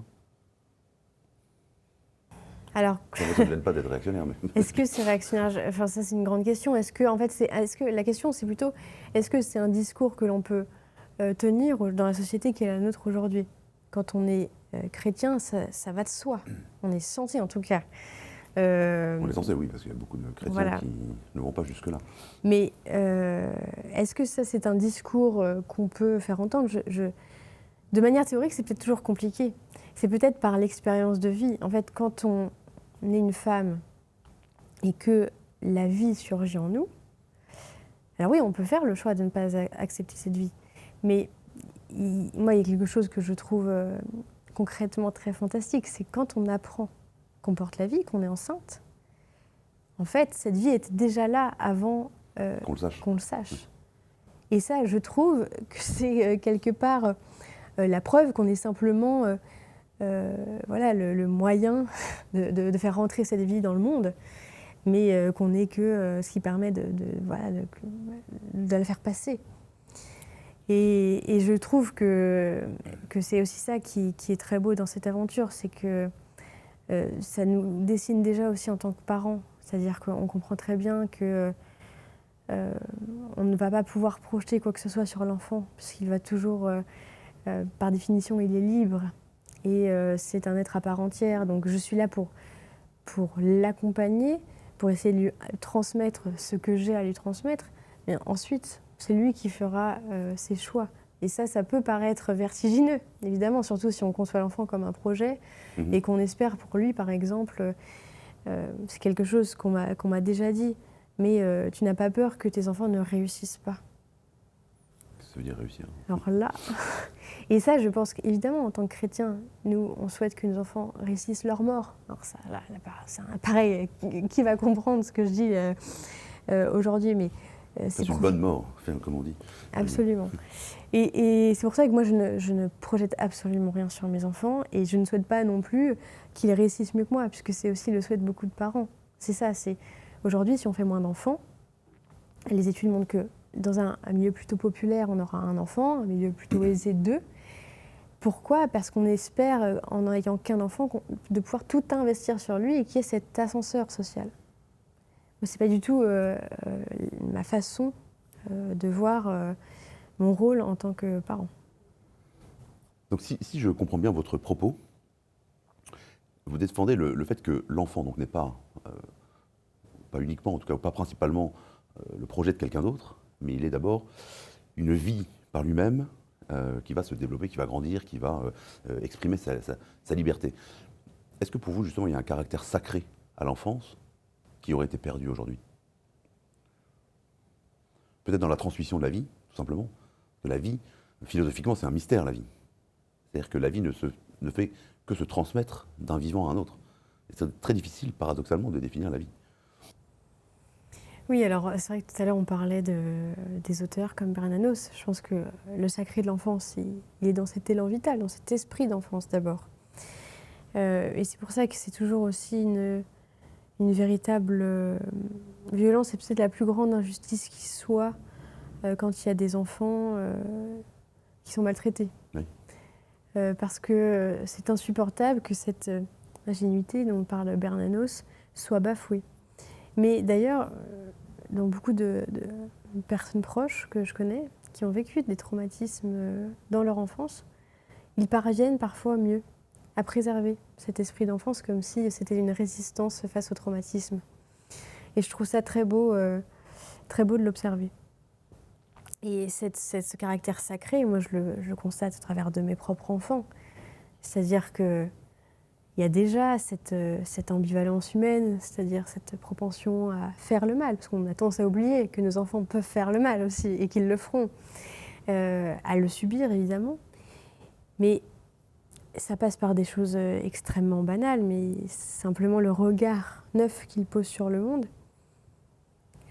Alors, ça ne me gêne pas d'être réactionnaire, mais... Est-ce que c'est réactionnaire? Enfin, ça, c'est une grande question. Est-ce que la question, c'est plutôt, est-ce que c'est un discours que l'on peut tenir dans la société qui est la nôtre aujourd'hui? Quand on est chrétien, ça va de soi. On est censé, en tout cas. On est censé, oui, parce qu'il y a beaucoup de chrétiens qui ne vont pas jusque-là. Mais est-ce que ça, c'est un discours qu'on peut faire entendre? De manière théorique, c'est peut-être toujours compliqué. C'est peut-être par l'expérience de vie. En fait, quand on est une femme et que la vie surgit en nous, alors oui, on peut faire le choix de ne pas accepter cette vie. Mais moi, il y a quelque chose que je trouve concrètement très fantastique, c'est quand on apprend qu'on porte la vie, qu'on est enceinte, en fait, cette vie était déjà là avant qu'on le sache. Et ça, je trouve que c'est quelque part la preuve qu'on est simplement le moyen de faire rentrer cette vie dans le monde, mais qu'on n'est que ce qui permet de la faire passer. Et je trouve que c'est aussi ça qui est très beau dans cette aventure, c'est que ça nous dessine déjà aussi en tant que parents. C'est-à-dire qu'on comprend très bien que on ne va pas pouvoir projeter quoi que ce soit sur l'enfant, puisqu'il va toujours, par définition, il est libre. Et c'est un être à part entière. Donc je suis là pour l'accompagner, pour essayer de lui transmettre ce que j'ai à lui transmettre. Mais ensuite, c'est lui qui fera ses choix. Et ça peut paraître vertigineux, évidemment, surtout si on conçoit l'enfant comme un projet et qu'on espère pour lui, par exemple, c'est quelque chose qu'on m'a déjà dit, mais tu n'as pas peur que tes enfants ne réussissent pas. Ça veut dire réussir. Alors là, Et ça, je pense qu'évidemment, en tant que chrétien, nous, on souhaite que nos enfants réussissent leur mort. Alors ça, là, c'est pareil, qui va comprendre ce que je dis aujourd'hui, mais C'est une bonne mort, comme on dit. Absolument. Et c'est pour ça que moi, je ne projette absolument rien sur mes enfants, et je ne souhaite pas non plus qu'ils réussissent mieux que moi, puisque c'est aussi le souhait de beaucoup de parents. C'est ça, c'est aujourd'hui, si on fait moins d'enfants, les études montrent que dans un milieu plutôt populaire, on aura un enfant, un milieu plutôt aisé, deux. Pourquoi ? Parce qu'on espère, en n'ayant qu'un enfant, de pouvoir tout investir sur lui et qu'il y ait cet ascenseur social. Ce n'est pas du tout ma façon de voir mon rôle en tant que parent. Donc si je comprends bien votre propos, vous défendez le fait que l'enfant donc n'est pas uniquement, en tout cas pas principalement, le projet de quelqu'un d'autre, mais il est d'abord une vie par lui-même qui va se développer, qui va grandir, qui va exprimer sa liberté. Est-ce que pour vous, justement, il y a un caractère sacré à l'enfance qui aurait été perdu aujourd'hui ? Peut-être dans la transmission de la vie, tout simplement. De la vie, philosophiquement, c'est un mystère, la vie. C'est-à-dire que la vie ne fait que se transmettre d'un vivant à un autre. Et c'est très difficile, paradoxalement, de définir la vie. Oui, alors c'est vrai que tout à l'heure on parlait des auteurs comme Bernanos. Je pense que le sacré de l'enfance, il est dans cet élan vital, dans cet esprit d'enfance d'abord. Et c'est pour ça que c'est toujours aussi une véritable violence, et peut-être la plus grande injustice qui soit quand il y a des enfants qui sont maltraités. Oui. Parce que c'est insupportable que cette ingénuité dont parle Bernanos soit bafouée. Mais d'ailleurs, dans beaucoup de personnes proches que je connais, qui ont vécu des traumatismes dans leur enfance, ils parviennent parfois mieux à préserver cet esprit d'enfance comme si c'était une résistance face au traumatisme. Et je trouve ça très beau de l'observer. Et ce caractère sacré, moi je le constate à travers de mes propres enfants. C'est-à-dire que il y a déjà cette ambivalence humaine, c'est-à-dire cette propension à faire le mal, parce qu'on a tendance à oublier que nos enfants peuvent faire le mal aussi, et qu'ils le feront, à le subir évidemment. Mais ça passe par des choses extrêmement banales, mais simplement le regard neuf qu'ils posent sur le monde.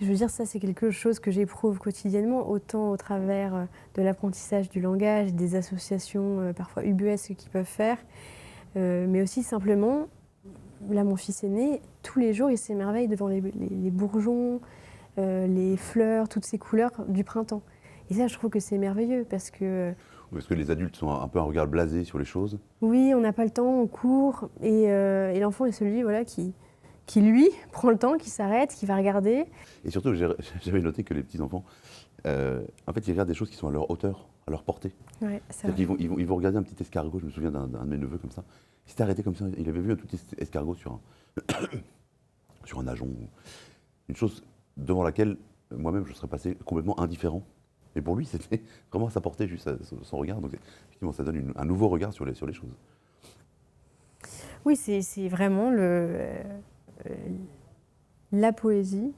Je veux dire, ça c'est quelque chose que j'éprouve quotidiennement, autant au travers de l'apprentissage du langage, des associations parfois ubuesques qu'ils peuvent faire, mais aussi simplement, là mon fils aîné, tous les jours il s'émerveille devant les bourgeons, les fleurs, toutes ces couleurs du printemps. Et ça je trouve que c'est merveilleux parce que... Parce que les adultes sont un peu un regard blasé sur les choses. Oui, on n'a pas le temps, on court, et l'enfant est celui voilà, qui lui prend le temps, qui s'arrête, qui va regarder. Et surtout, j'avais noté que les petits-enfants, en fait, ils regardent des choses qui sont à leur hauteur, à leur portée. Ouais, c'est vrai. Ils vont regarder un petit escargot, je me souviens d'un de mes neveux comme ça. Il s'était arrêté comme ça, il avait vu un petit escargot sur un ajonc. Une chose devant laquelle moi-même je serais passé complètement indifférent. Et pour lui, c'était vraiment à sa portée, juste son regard. Donc effectivement, ça donne un nouveau regard sur les choses. Oui, c'est vraiment la poésie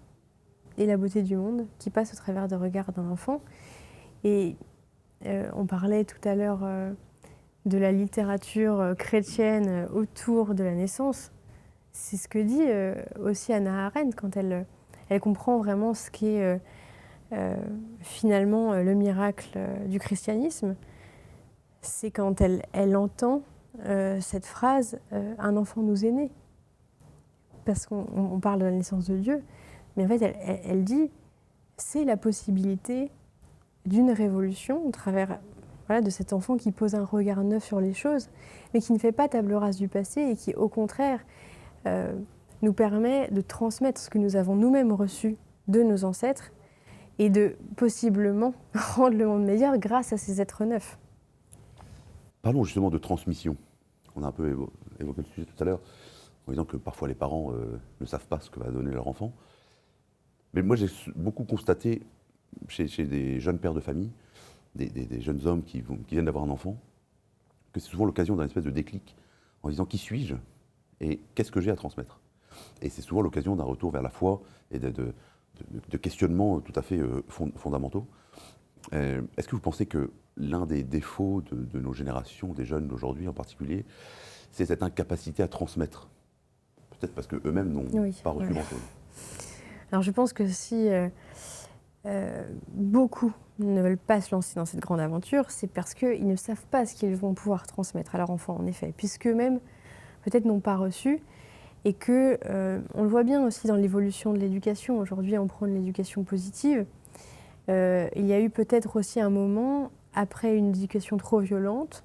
et la beauté du monde qui passe au travers des regards d'un enfant. Et on parlait tout à l'heure de la littérature chrétienne autour de la naissance. C'est ce que dit aussi Hannah Arendt quand elle comprend vraiment ce qu'est finalement le miracle du christianisme. C'est quand elle entend cette phrase « un enfant nous est né ». Parce qu'on parle de la naissance de Dieu, mais en fait elle dit c'est la possibilité d'une révolution au travers de cet enfant qui pose un regard neuf sur les choses, mais qui ne fait pas table rase du passé et qui au contraire nous permet de transmettre ce que nous avons nous-mêmes reçu de nos ancêtres et de possiblement rendre le monde meilleur grâce à ces êtres neufs. Parlons justement de transmission. On a un peu évoqué le sujet tout à l'heure, en disant que parfois les parents ne savent pas ce que va donner leur enfant. Mais moi j'ai beaucoup constaté chez des jeunes pères de famille, des jeunes hommes qui viennent d'avoir un enfant, que c'est souvent l'occasion d'un espèce de déclic, en disant qui suis-je et qu'est-ce que j'ai à transmettre. Et c'est souvent l'occasion d'un retour vers la foi et de questionnements tout à fait fondamentaux. Est-ce que vous pensez que l'un des défauts de nos générations, des jeunes d'aujourd'hui en particulier, c'est cette incapacité à transmettre? Peut-être parce qu'eux-mêmes n'ont pas reçu grand-chose. Alors je pense que si beaucoup ne veulent pas se lancer dans cette grande aventure, c'est parce qu'ils ne savent pas ce qu'ils vont pouvoir transmettre à leur enfant, en effet, puisqu'eux-mêmes peut-être n'ont pas reçu. Et que, on le voit bien aussi dans l'évolution de l'éducation. Aujourd'hui, on prône l'éducation positive. Il y a eu peut-être aussi un moment, après une éducation trop violente,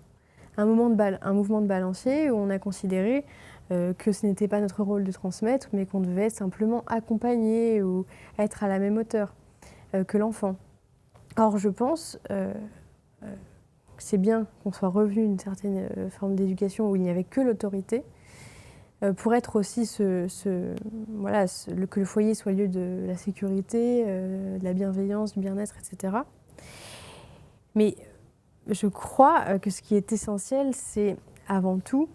un mouvement de balancier où on a considéré que ce n'était pas notre rôle de transmettre, mais qu'on devait simplement accompagner ou être à la même hauteur que l'enfant. Or, je pense que c'est bien qu'on soit revenu à une certaine forme d'éducation où il n'y avait que l'autorité, pour être aussi que le foyer soit lieu de la sécurité, de la bienveillance, du bien-être, etc. Mais je crois que ce qui est essentiel, c'est avant tout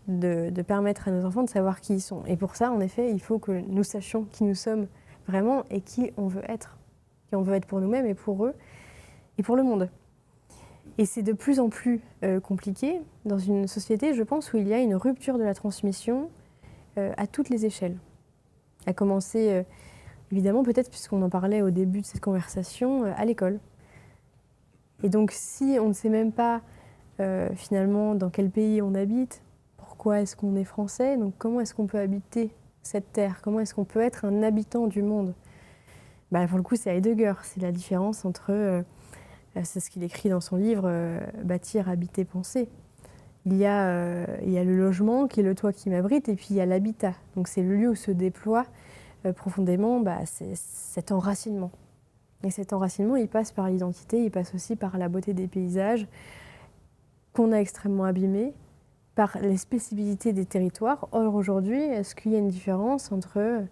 de permettre à nos enfants de savoir qui ils sont. Et pour ça, en effet, il faut que nous sachions qui nous sommes vraiment et qui on veut être. Qui on veut être pour nous-mêmes et pour eux et pour le monde. Et c'est de plus en plus compliqué dans une société, je pense, où il y a une rupture de la transmission à toutes les échelles. À commencer, évidemment, peut-être, puisqu'on en parlait au début de cette conversation, à l'école. Et donc, si on ne sait même pas, finalement, dans quel pays on habite, pourquoi est-ce qu'on est français, donc comment est-ce qu'on peut habiter cette terre, comment est-ce qu'on peut être un habitant du monde? Pour le coup, c'est Heidegger, c'est la différence entre... c'est ce qu'il écrit dans son livre « Bâtir, habiter, penser ». Il y a le logement qui est le toit qui m'abrite et puis il y a l'habitat. Donc c'est le lieu où se déploie profondément cet enracinement. Et cet enracinement, il passe par l'identité, il passe aussi par la beauté des paysages qu'on a extrêmement abîmés, par les spécificités des territoires. Or aujourd'hui, est-ce qu'il y a une différence entre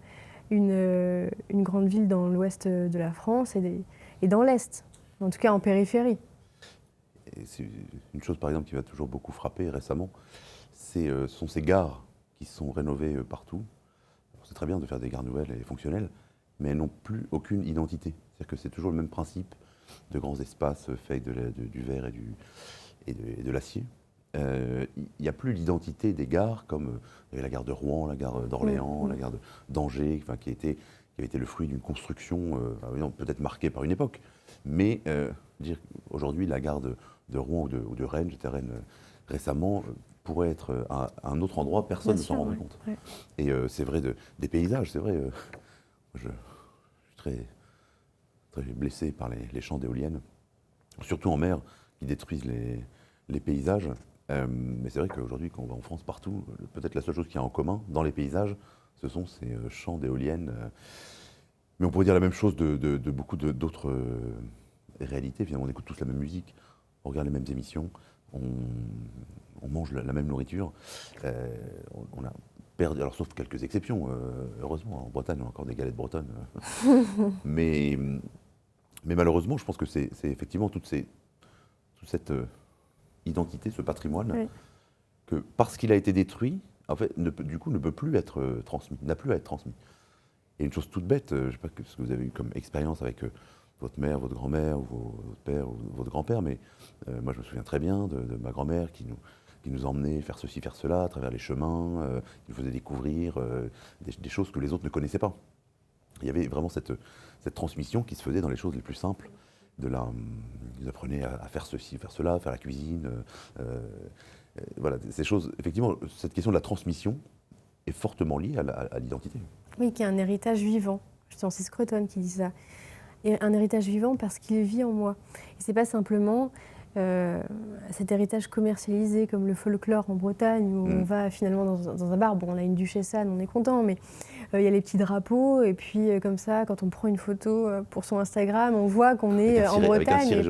une grande ville dans l'ouest de la France et dans l'est, en tout cas en périphérie? Et c'est une chose, par exemple, qui m'a toujours beaucoup frappé récemment, ce sont ces gares qui sont rénovées partout. C'est très bien de faire des gares nouvelles et fonctionnelles, mais elles n'ont plus aucune identité. C'est-à-dire que c'est toujours le même principe de grands espaces faits du verre et de l'acier. Il n'y a plus l'identité des gares, comme il y avait la gare de Rouen, la gare d'Orléans, la gare d'Angers, qui avait été le fruit d'une construction peut-être marquée par une époque. Mais aujourd'hui, la gare de Rouen ou de Rennes, j'étais à Rennes récemment, pourrait être à un autre endroit, personne ne s'en rendrait compte. Ouais. Et c'est vrai des paysages, c'est vrai. Je suis très, très blessé par les champs d'éoliennes, surtout en mer, qui détruisent les paysages. Mais c'est vrai qu'aujourd'hui, quand on va en France, partout, peut-être la seule chose qu'il y a en commun dans les paysages, ce sont ces champs d'éoliennes. Mais on pourrait dire la même chose de beaucoup d'autres réalités. Finalement, on écoute tous la même musique, on regarde les mêmes émissions, on mange la même nourriture. On a perdu, alors sauf quelques exceptions, heureusement, en Bretagne, on a encore des galettes bretonnes. mais malheureusement, je pense que c'est effectivement toute cette identité, ce patrimoine, oui, que parce qu'il a été détruit, en fait, du coup, ne peut plus être transmis, n'a plus à être transmis. Et une chose toute bête, je ne sais pas ce que vous avez eu comme expérience avec votre mère, votre grand-mère, ou votre père, ou votre grand-père, mais moi je me souviens très bien de ma grand-mère qui nous emmenait faire ceci, faire cela, à travers les chemins, qui nous faisait découvrir des choses que les autres ne connaissaient pas. Il y avait vraiment cette transmission qui se faisait dans les choses les plus simples. Ils apprenaient à faire ceci, faire cela, faire la cuisine. Voilà, ces choses. Effectivement, cette question de la transmission est fortement liée à l'identité. Oui, qui est un héritage vivant. C'est Francis Creton qui dit ça. Et un héritage vivant parce qu'il vit en moi. Et c'est pas simplement cet héritage commercialisé comme le folklore en Bretagne où on va finalement dans un bar. Bon, on a une duchesse Anne, on est content, mais il y a les petits drapeaux et puis comme ça, quand on prend une photo pour son Instagram, on voit qu'on est en Bretagne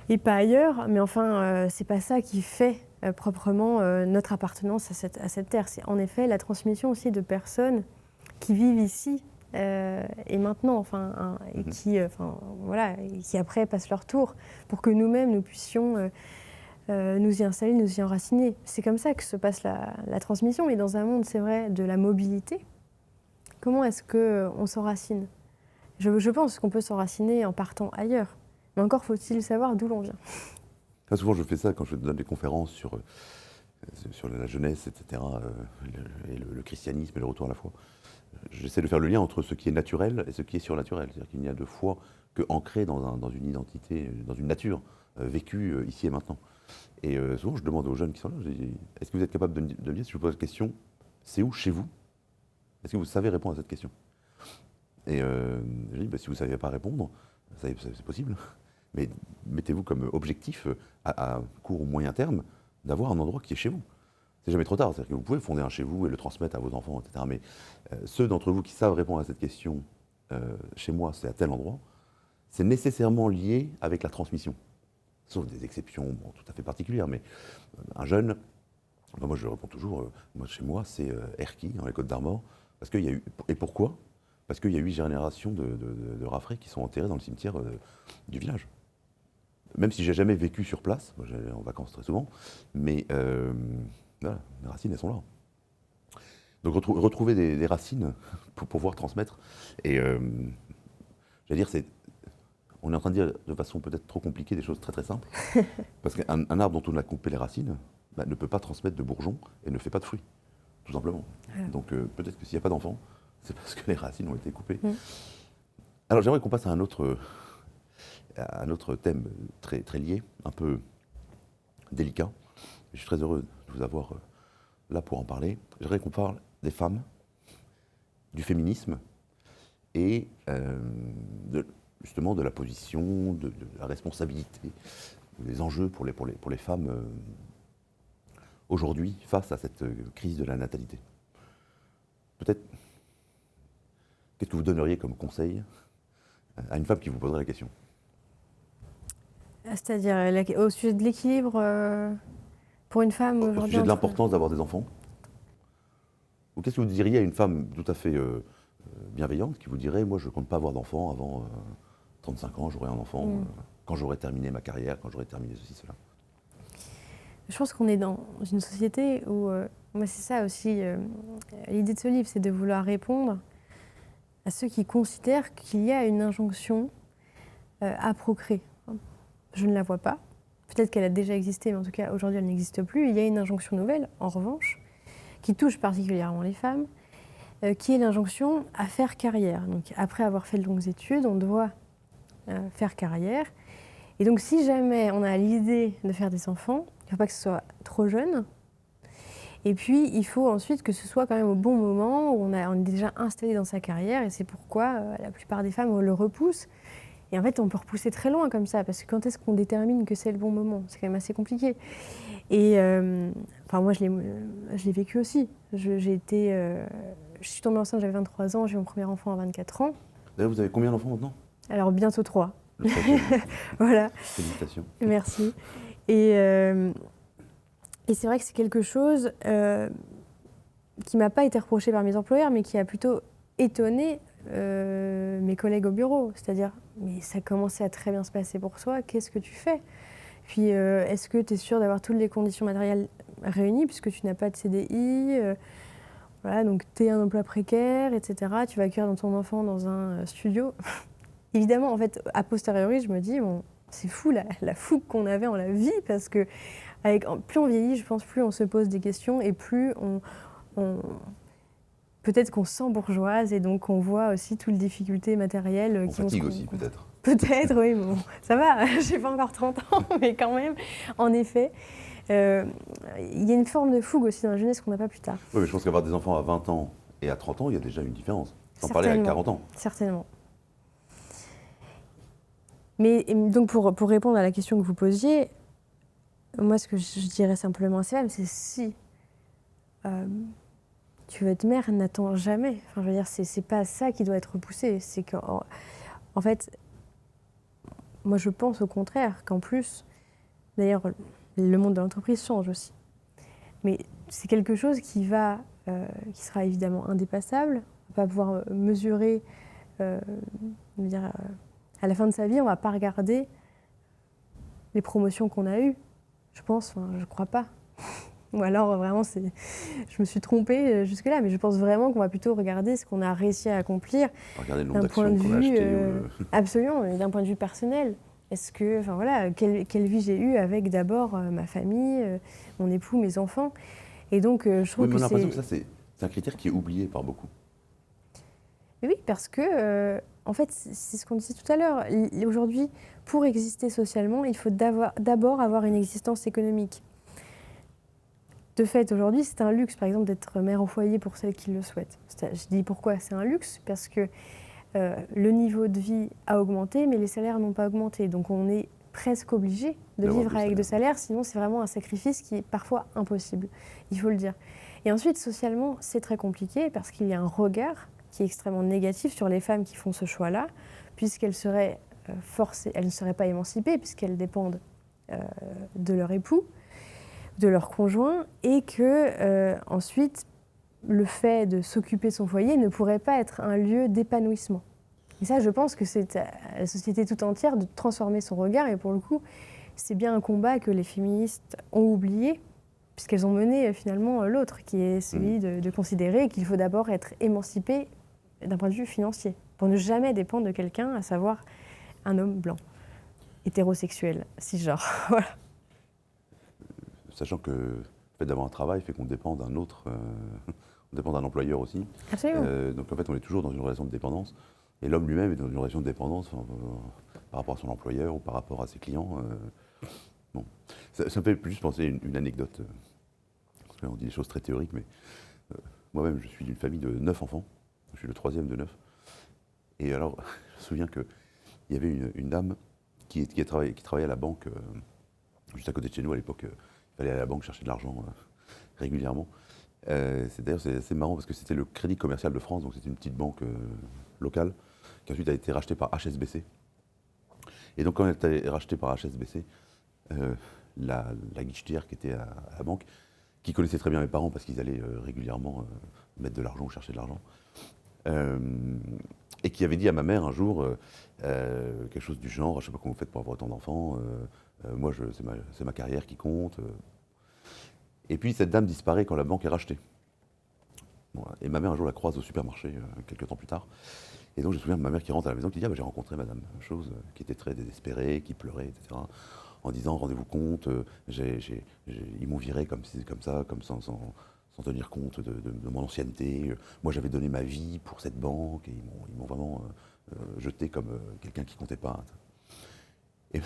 et pas ailleurs. Mais enfin, c'est pas ça qui fait proprement notre appartenance à cette terre. C'est en effet la transmission aussi de personnes qui vivent ici et maintenant, et qui après passent leur tour pour que nous-mêmes nous puissions nous y installer, nous y enraciner. C'est comme ça que se passe la transmission. Et dans un monde, c'est vrai, de la mobilité, comment est-ce qu'on s'enracine ? Je pense qu'on peut s'enraciner en partant ailleurs. Mais encore faut-il savoir d'où l'on vient. Souvent, je fais ça quand je donne des conférences sur la jeunesse, etc., et le christianisme et le retour à la foi. J'essaie de faire le lien entre ce qui est naturel et ce qui est surnaturel. C'est-à-dire qu'il n'y a de foi que ancrée dans une identité, dans une nature vécue ici et maintenant. Et souvent, je demande aux jeunes qui sont là, je dis, est-ce que vous êtes capable de me dire, si je vous pose la question, c'est où chez vous? Est-ce que vous savez répondre à cette question? Et je dis, si vous ne savez pas répondre, c'est possible. Mais mettez-vous comme objectif, à court ou moyen terme, d'avoir un endroit qui est chez vous. C'est jamais trop tard, c'est-à-dire que vous pouvez fonder un chez vous et le transmettre à vos enfants, etc. Mais ceux d'entre vous qui savent répondre à cette question, chez moi, c'est à tel endroit, c'est nécessairement lié avec la transmission. Sauf des exceptions tout à fait particulières, mais un jeune, moi je réponds toujours, moi, chez moi c'est Erquy, dans les Côtes-d'Armor, parce qu'il y a eu, et pourquoi? Parce qu'il y a 8 générations de Raffray qui sont enterrés dans le cimetière du village. Même si j'ai jamais vécu sur place, moi j'allais en vacances très souvent, mais voilà, les racines elles sont là. Donc retrouver des racines pour pouvoir transmettre. Et j'allais dire, on est en train de dire de façon peut-être trop compliquée des choses très très simples. Parce qu'un arbre dont on a coupé les racines ne peut pas transmettre de bourgeons et ne fait pas de fruits, tout simplement. Voilà. Donc peut-être que s'il n'y a pas d'enfants, c'est parce que les racines ont été coupées. Alors j'aimerais qu'on passe à un autre thème très, très lié, un peu délicat. Je suis très heureux de vous avoir là pour en parler. J'aimerais qu'on parle des femmes, du féminisme et justement de la position, de la responsabilité, des enjeux pour les femmes aujourd'hui face à cette crise de la natalité. Peut-être, qu'est-ce que vous donneriez comme conseil à une femme qui vous poserait la question? C'est-à-dire au sujet de l'équilibre pour une femme aujourd'hui. Au sujet de l'importance d'avoir des enfants. Ou qu'est-ce que vous diriez à une femme tout à fait bienveillante qui vous dirait, moi je ne compte pas avoir d'enfants avant 35 ans, j'aurai un enfant quand j'aurai terminé ma carrière, quand j'aurai terminé ceci, cela. Je pense qu'on est dans une société où, moi c'est ça aussi, l'idée de ce livre, c'est de vouloir répondre à ceux qui considèrent qu'il y a une injonction à procréer. Je ne la vois pas. Peut-être qu'elle a déjà existé, mais en tout cas aujourd'hui elle n'existe plus. Il y a une injonction nouvelle, en revanche, qui touche particulièrement les femmes, qui est l'injonction à faire carrière. Donc après avoir fait de longues études, on doit faire carrière. Et donc si jamais on a l'idée de faire des enfants, il ne faut pas que ce soit trop jeune. Et puis il faut ensuite que ce soit quand même au bon moment où on est déjà installé dans sa carrière. Et c'est pourquoi la plupart des femmes le repoussent. Et en fait, on peut repousser très loin comme ça, parce que quand est-ce qu'on détermine que c'est le bon moment? C'est quand même assez compliqué. Et moi, je l'ai vécu aussi. Je suis tombée enceinte, j'avais 23 ans, j'ai eu mon premier enfant à 24 ans. D'ailleurs, vous avez combien d'enfants maintenant? Alors, bientôt 3. Voilà. Félicitations. Merci. Et c'est vrai que c'est quelque chose qui ne m'a pas été reproché par mes employeurs, mais qui a plutôt étonné mes collègues au bureau. C'est-à-dire, mais ça commençait à très bien se passer pour toi, qu'est-ce que tu fais? Puis, est-ce que tu es sûre d'avoir toutes les conditions matérielles réunies, puisque tu n'as pas de CDI voilà, donc tu es un emploi précaire, etc. Tu vas accueillir ton enfant dans un studio. Évidemment, en fait, a posteriori, je me dis, bon, c'est fou la fougue qu'on avait en la vie, parce que plus on vieillit, je pense, plus on se pose des questions et plus peut-être qu'on se sent bourgeoise et donc on voit aussi toutes les difficultés matérielles. On fatigue aussi, peut-être. Peut-être, oui, bon, ça va, j'ai pas encore 30 ans, mais quand même, en effet, il y a une forme de fougue aussi dans la jeunesse qu'on n'a pas plus tard. Oui, mais je pense qu'avoir des enfants à 20 ans et à 30 ans, il y a déjà une différence. Sans parler à 40 ans. Certainement. Mais donc pour répondre à la question que vous posiez, moi ce que je dirais simplement à ces femmes, c'est si tu veux être mère, n'attends jamais. Enfin, je veux dire, c'est pas ça qui doit être repoussé. C'est qu'en fait, moi je pense au contraire qu'en plus, d'ailleurs, le monde de l'entreprise change aussi. Mais c'est quelque chose qui sera évidemment indépassable. On va pas pouvoir mesurer, à la fin de sa vie, on va pas regarder les promotions qu'on a eues. Je pense, je crois pas. Ou alors vraiment, je me suis trompée jusque-là, mais je pense vraiment qu'on va plutôt regarder ce qu'on a réussi à accomplir d'un point de vue absolument, d'un point de vue personnel. enfin voilà, quelle vie j'ai eue avec d'abord ma famille, mon époux, mes enfants. Et donc, je trouve Oui, mais on a que l'impression que ça, c'est un critère qui est oublié par beaucoup. Mais oui, parce que, en fait, c'est ce qu'on disait tout à l'heure. Aujourd'hui, pour exister socialement, il faut d'abord avoir une existence économique. De fait, aujourd'hui, c'est un luxe, par exemple, d'être mère au foyer pour celles qui le souhaitent. Je dis pourquoi c'est un luxe, parce que le niveau de vie a augmenté, mais les salaires n'ont pas augmenté. Donc on est presque obligé de vivre avec de salaires, sinon c'est vraiment un sacrifice qui est parfois impossible, il faut le dire. Et ensuite, socialement, c'est très compliqué parce qu'il y a un regard qui est extrêmement négatif sur les femmes qui font ce choix-là, puisqu'elles seraient forcées, elles ne seraient pas émancipées, puisqu'elles dépendent de leur époux, de leur conjoint, et que ensuite, le fait de s'occuper de son foyer ne pourrait pas être un lieu d'épanouissement. Et ça, je pense que c'est à la société tout entière de transformer son regard. Et pour le coup, c'est bien un combat que les féministes ont oublié, puisqu'elles ont mené finalement l'autre, qui est celui de considérer qu'il faut d'abord être émancipé d'un point de vue financier, pour ne jamais dépendre de quelqu'un, à savoir un homme blanc, hétérosexuel, cisgenre. Voilà. Sachant que le fait d'avoir un travail fait qu'on dépend d'un autre, on dépend d'un employeur aussi. Absolument. Donc en fait, on est toujours dans une relation de dépendance. Et l'homme lui-même est dans une relation de dépendance par rapport à son employeur ou par rapport à ses clients. Bon. Ça me fait plus penser à une anecdote. Parce que là, on dit des choses très théoriques, mais moi-même, je suis d'une famille de 9 enfants. Je suis le 3e de 9. Et alors, je me souviens qu'il y avait une dame qui travaillait à la banque, juste à côté de chez nous à l'époque. Il fallait aller à la banque chercher de l'argent régulièrement. D'ailleurs, c'est assez marrant parce que c'était le Crédit Commercial de France, donc c'était une petite banque locale, qui ensuite a été rachetée par HSBC. Et donc quand elle a été rachetée par HSBC, la guichetière qui était à la banque, qui connaissait très bien mes parents parce qu'ils allaient régulièrement mettre de l'argent ou chercher de l'argent, et qui avait dit à ma mère un jour quelque chose du genre, je ne sais pas comment vous faites pour avoir autant d'enfants, moi c'est ma carrière qui compte. Et puis cette dame disparaît quand la banque est rachetée. Bon, et ma mère un jour la croise au supermarché quelques temps plus tard. Et donc je me souviens de ma mère qui rentre à la maison qui dit j'ai rencontré madame chose qui était très désespérée, qui pleurait, etc. En disant rendez-vous compte, ils m'ont viré comme ça, sans tenir compte de mon ancienneté. Moi j'avais donné ma vie pour cette banque et ils m'ont vraiment jeté comme quelqu'un qui comptait pas. Et,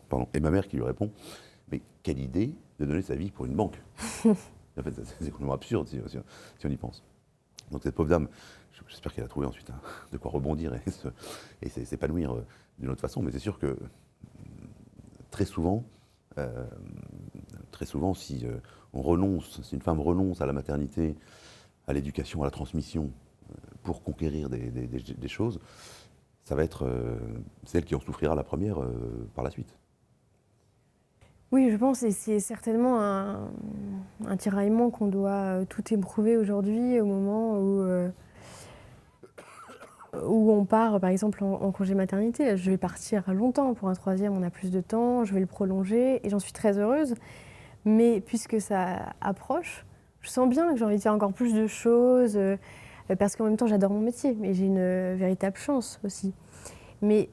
pardon, et ma mère qui lui répond mais quelle idée de donner sa vie pour une banque. En fait, c'est complètement absurde si on y pense. Donc cette pauvre dame, j'espère qu'elle a trouvé ensuite de quoi rebondir et s'épanouir d'une autre façon. Mais c'est sûr que très souvent, si si une femme renonce à la maternité, à l'éducation, à la transmission, pour conquérir des choses, ça va être celle qui en souffrira la première par la suite. Oui, je pense, et c'est certainement un tiraillement qu'on doit tout éprouver aujourd'hui au moment où on part, par exemple, en congé maternité. Je vais partir longtemps. Pour un 3e, on a plus de temps, je vais le prolonger et j'en suis très heureuse. Mais puisque ça approche, je sens bien que j'ai envie de faire encore plus de choses parce qu'en même temps, j'adore mon métier, mais j'ai une véritable chance aussi. Mais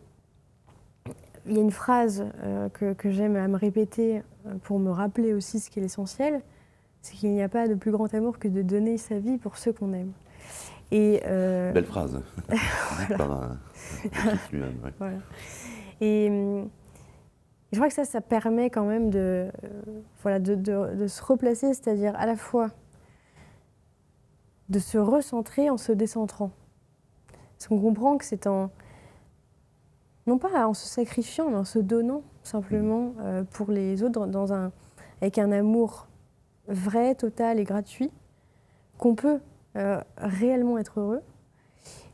il y a une phrase que j'aime à me répéter pour me rappeler aussi ce qui est l'essentiel, c'est qu'il n'y a pas de plus grand amour que de donner sa vie pour ceux qu'on aime. Et belle phrase. Voilà. Par un lui-même, ouais. Voilà. Et je crois que ça permet quand même de se replacer, c'est-à-dire à la fois de se recentrer en se décentrant. Parce qu'on comprend que c'est non pas en se sacrifiant, mais en se donnant simplement pour les autres, avec un amour vrai, total et gratuit, qu'on peut réellement être heureux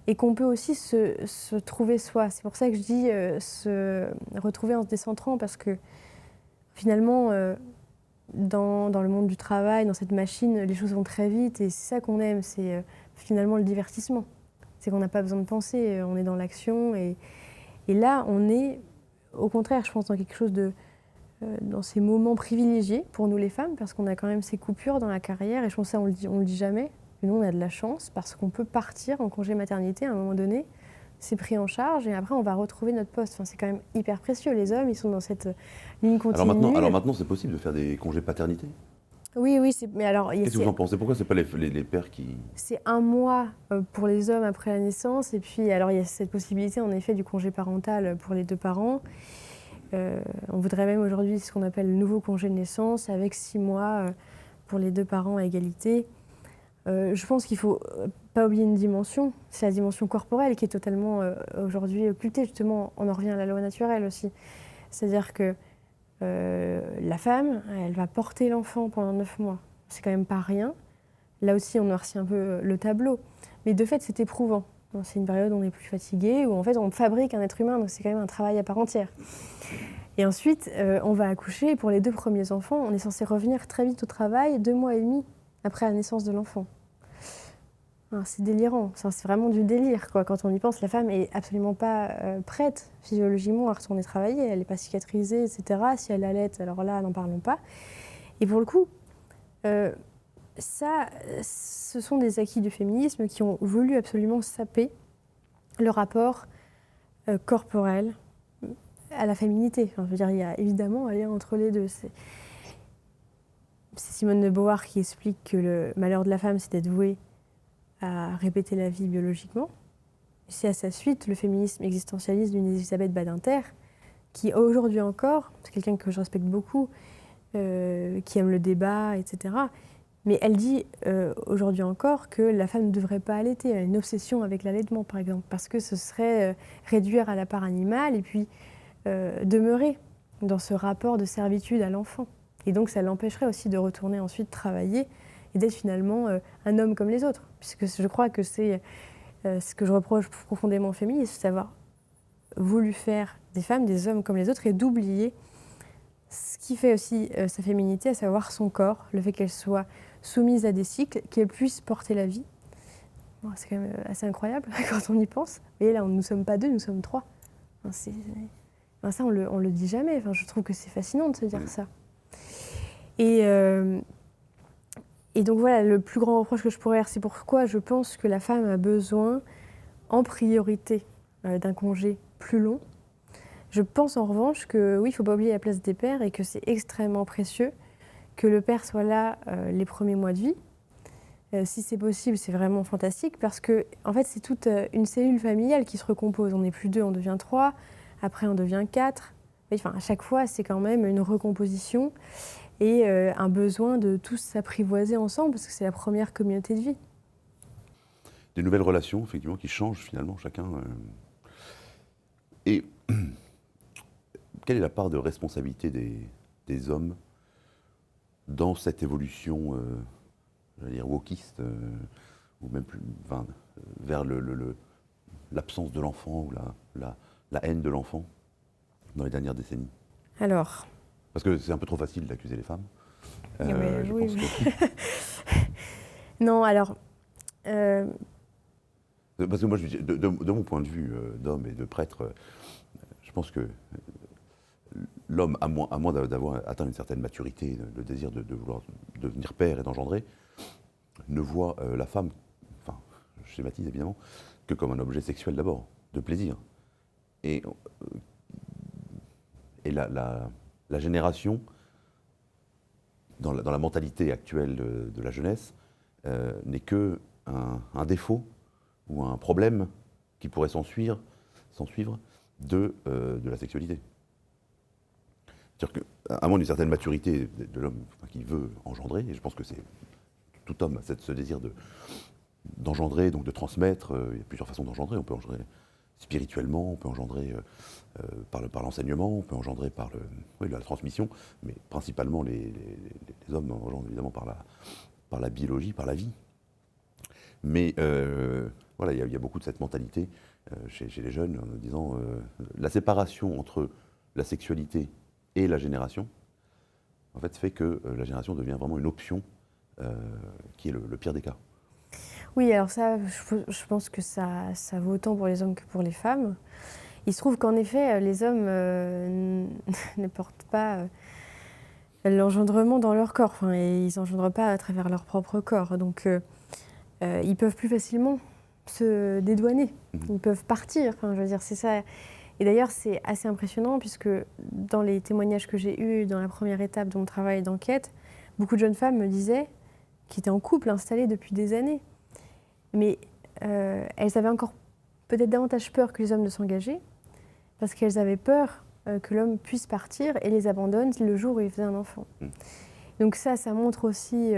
et qu'on peut aussi se trouver soi. C'est pour ça que je dis se retrouver en se décentrant, parce que finalement, dans le monde du travail, dans cette machine, les choses vont très vite et c'est ça qu'on aime, c'est finalement le divertissement. C'est qu'on n'a pas besoin de penser, on est dans l'action et là, on est, au contraire, je pense, dans quelque chose dans ces moments privilégiés pour nous les femmes, parce qu'on a quand même ces coupures dans la carrière, et je pense que ça, on le dit jamais. Mais nous, on a de la chance, parce qu'on peut partir en congé maternité à un moment donné, c'est pris en charge et après on va retrouver notre poste. Enfin, c'est quand même hyper précieux. Les hommes, ils sont dans cette ligne continue. Alors maintenant, c'est possible de faire des congés paternité? Oui, mais alors... Qu'est-ce que vous en pensez? Pourquoi c'est pas les pères qui... C'est 1 mois pour les hommes après la naissance et puis alors il y a cette possibilité en effet du congé parental pour les 2 parents. On voudrait même aujourd'hui ce qu'on appelle le nouveau congé de naissance avec 6 mois pour les 2 parents à égalité. Je pense qu'il ne faut pas oublier une dimension, c'est la dimension corporelle qui est totalement aujourd'hui occultée. Justement, on en revient à la loi naturelle aussi. C'est-à-dire que la femme, elle va porter l'enfant pendant 9 mois. C'est quand même pas rien. Là aussi, on noircit un peu le tableau. Mais de fait, c'est éprouvant. C'est une période où on est plus fatigué, où en fait, on fabrique un être humain, donc c'est quand même un travail à part entière. Et ensuite, on va accoucher. Et pour les 2 premiers enfants, on est censé revenir très vite au travail, 2 mois et demi après la naissance de l'enfant. C'est délirant, c'est vraiment du délire, quoi. Quand on y pense, la femme est absolument pas prête physiologiquement à retourner travailler, elle n'est pas cicatrisée, etc. Si elle allait, alors là, n'en parlons pas. Et pour le coup, ça, ce sont des acquis du féminisme qui ont voulu absolument saper le rapport corporel à la féminité. Enfin, je veux dire, il y a évidemment un lien entre les deux. C'est Simone de Beauvoir qui explique que le malheur de la femme, c'est d'être vouée à répéter la vie biologiquement. C'est à sa suite le féminisme existentialiste d'une Elisabeth Badinter, qui aujourd'hui encore, c'est quelqu'un que je respecte beaucoup, qui aime le débat, etc. Mais elle dit aujourd'hui encore que la femme ne devrait pas allaiter. Elle a une obsession avec l'allaitement, par exemple, parce que ce serait réduire à la part animale et puis demeurer dans ce rapport de servitude à l'enfant. Et donc ça l'empêcherait aussi de retourner ensuite travailler et d'être finalement un homme comme les autres. Puisque je crois que c'est ce que je reproche profondément aux féministes, c'est d'avoir voulu faire des femmes des hommes comme les autres et d'oublier ce qui fait aussi sa féminité, à savoir son corps, le fait qu'elle soit soumise à des cycles, qu'elle puisse porter la vie. Bon, c'est quand même assez incroyable quand on y pense. Et là, nous ne sommes pas 2, nous sommes 3. Enfin, ça, on le dit jamais. Enfin, je trouve que c'est fascinant de se dire ça. Et donc voilà, le plus grand reproche que je pourrais faire, c'est pourquoi je pense que la femme a besoin, en priorité, d'un congé plus long. Je pense en revanche que oui, il ne faut pas oublier la place des pères et que c'est extrêmement précieux que le père soit là les premiers mois de vie. Si c'est possible, c'est vraiment fantastique parce que en fait, c'est toute une cellule familiale qui se recompose. On n'est plus 2, on devient 3, après on devient 4. Enfin, à chaque fois, c'est quand même une recomposition et un besoin de tous s'apprivoiser ensemble parce que c'est la première communauté de vie. Des nouvelles relations, effectivement, qui changent finalement chacun. Et quelle est la part de responsabilité des hommes dans cette évolution, j'allais dire wokiste, ou même plus, vers l'absence de l'enfant ou la haine de l'enfant dans les dernières décennies? Alors, parce que c'est un peu trop facile d'accuser les femmes. Je oui, pense oui. que... Non, alors... Parce que moi, de mon point de vue d'homme et de prêtre, je pense que l'homme, à moins d'avoir atteint une certaine maturité, le désir de vouloir devenir père et d'engendrer, ne voit la femme, enfin, je schématise évidemment, que comme un objet sexuel d'abord, de plaisir. Et la génération, dans la mentalité actuelle de la jeunesse, n'est que un défaut ou un problème qui pourrait s'en suivre de la sexualité. C'est-à-dire qu'à moins d'une certaine maturité de l'homme qui veut engendrer, et je pense que c'est tout homme a ce désir d'engendrer, donc de transmettre. Il y a plusieurs façons d'engendrer. On peut engendrer spirituellement, on peut engendrer par l'enseignement, on peut engendrer par la transmission, mais principalement les hommes engendrent évidemment par la biologie, par la vie. Mais voilà, il y a beaucoup de cette mentalité chez les jeunes en disant la séparation entre la sexualité et la génération, en fait, fait que la génération devient vraiment une option qui est le pire des cas. Oui, alors ça, je pense que ça vaut autant pour les hommes que pour les femmes. Il se trouve qu'en effet, les hommes ne portent pas l'engendrement dans leur corps. Enfin, et ils n'engendrent pas à travers leur propre corps. Donc, ils peuvent plus facilement se dédouaner, ils peuvent partir. Enfin, je veux dire, c'est ça. Et d'ailleurs, c'est assez impressionnant puisque dans les témoignages que j'ai eus dans la première étape de mon travail d'enquête, beaucoup de jeunes femmes me disaient qui étaient en couple, installées depuis des années, mais elles avaient encore peut-être davantage peur que les hommes de s'engager parce qu'elles avaient peur que l'homme puisse partir et les abandonne le jour où il faisait un enfant. Donc ça montre aussi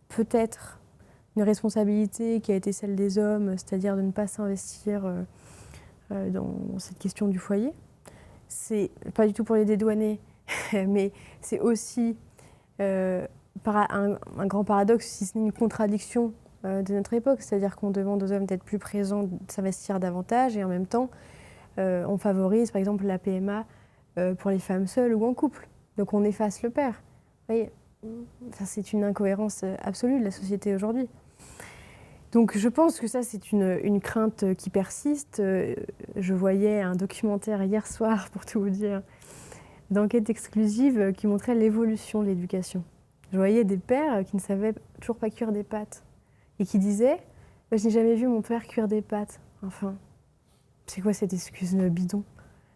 peut-être une responsabilité qui a été celle des hommes, c'est-à-dire de ne pas s'investir dans cette question du foyer. C'est pas du tout pour les dédouaner, mais c'est aussi un grand paradoxe, si ce n'est une contradiction de notre époque, c'est-à-dire qu'on demande aux hommes d'être plus présents, de s'investir davantage, et en même temps, on favorise par exemple la PMA pour les femmes seules ou en couple. Donc on efface le père. Vous voyez, c'est une incohérence absolue de la société aujourd'hui. Donc je pense que ça, c'est une crainte qui persiste. Je voyais un documentaire hier soir, pour tout vous dire, d'enquête exclusive qui montrait l'évolution de l'éducation. Je voyais des pères qui ne savaient toujours pas cuire des pâtes et qui disaient « Je n'ai jamais vu mon père cuire des pâtes. » Enfin, c'est quoi cette excuse bidon ?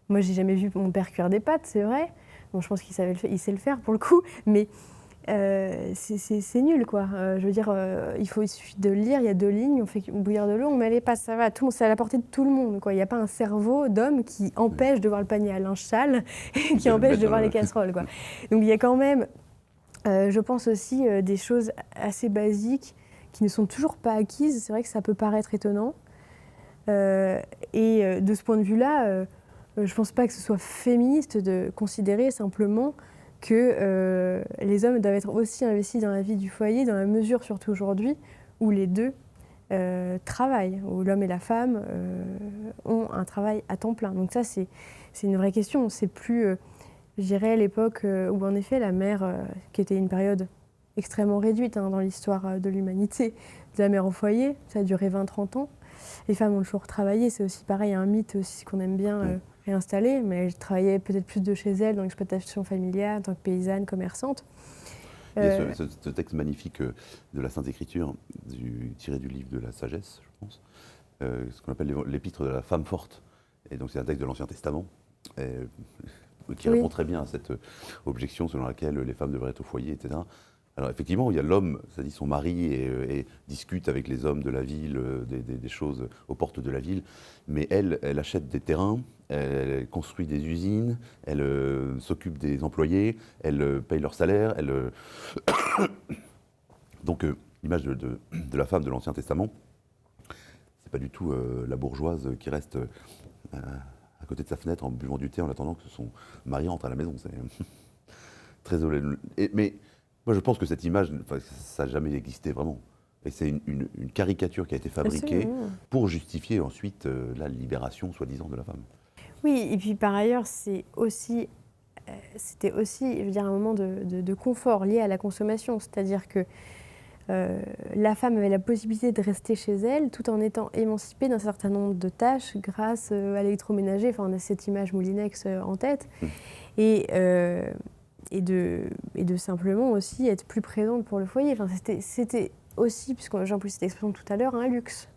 Moi, j'ai jamais vu mon père cuire des pâtes, c'est vrai. Bon, je pense qu'il sait le faire pour le coup, mais c'est nul, quoi. Je veux dire, il suffit de lire, il y a 2 lignes, on fait bouillir de l'eau, on met les pâtes, ça va. C'est à la portée de tout le monde, quoi. Il n'y a pas un cerveau d'homme qui empêche de voir le panier à linge sale et qui empêche de voir les casseroles, quoi. Donc il y a quand même, je pense aussi, des choses assez basiques qui ne sont toujours pas acquises. C'est vrai que ça peut paraître étonnant. Et de ce point de vue-là, je ne pense pas que ce soit féministe de considérer simplement que les hommes doivent être aussi investis dans la vie du foyer, dans la mesure surtout aujourd'hui où les deux travaillent, où l'homme et la femme ont un travail à temps plein. Donc ça, c'est une vraie question. C'est plus, je dirais, l'époque où en effet la mère, qui était une période extrêmement réduite dans l'histoire de l'humanité, de la mère au foyer, ça a duré 20-30 ans. Les femmes ont toujours travaillé, c'est aussi pareil, un mythe aussi qu'on aime bien réinstaller, mais elles travaillaient peut-être plus de chez elles dans l'exploitation familiale, en tant que paysanne, commerçante. Il y a ce texte magnifique de la Sainte Écriture, tiré du livre de la Sagesse, je pense, ce qu'on appelle l'épître de la femme forte. Et donc c'est un texte de l'Ancien Testament, qui répond très bien à cette objection selon laquelle les femmes devraient être au foyer, etc. Alors effectivement, il y a l'homme, c'est-à-dire son mari, et discute avec les hommes de la ville, des choses aux portes de la ville, mais elle achète des terrains, elle construit des usines, elle s'occupe des employés, elle paye leur salaire, Donc l'image de la femme de l'Ancien Testament, c'est pas du tout la bourgeoise qui reste à côté de sa fenêtre en buvant du thé en attendant que son mari entre à la maison. C'est très mais moi, je pense que cette image, ça n'a jamais existé vraiment. Et c'est une caricature qui a été fabriquée pour justifier ensuite la libération, soi-disant, de la femme. Oui, et puis par ailleurs, c'était aussi, je veux dire, un moment de confort lié à la consommation. C'est-à-dire que la femme avait la possibilité de rester chez elle tout en étant émancipée d'un certain nombre de tâches grâce à l'électroménager. Enfin, on a cette image Moulinex en tête. Et de simplement aussi être plus présente pour le foyer. Enfin, c'était aussi, puisque j'ai employé cette expression tout à l'heure, un luxe.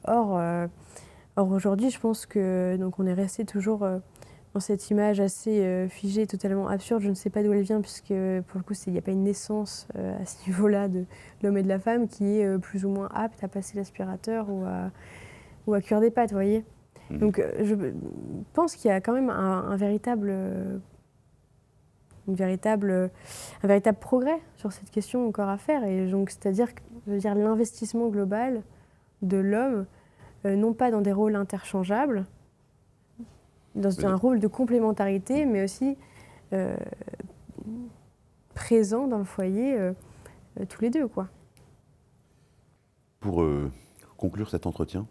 Or aujourd'hui, je pense que donc on est resté toujours dans cette image assez figée, totalement absurde. Je ne sais pas d'où elle vient, puisque pour le coup, il n'y a pas une naissance à ce niveau-là de l'homme et de la femme qui est plus ou moins apte à passer l'aspirateur ou à cuire des pâtes, vous voyez. Donc je pense qu'il y a quand même un véritable progrès sur cette question encore à faire. Et donc, c'est-à-dire l'investissement global de l'homme, non pas dans des rôles interchangeables, dans un rôle de complémentarité, mais aussi présent dans le foyer, tous les deux, quoi. Pour conclure cet entretien,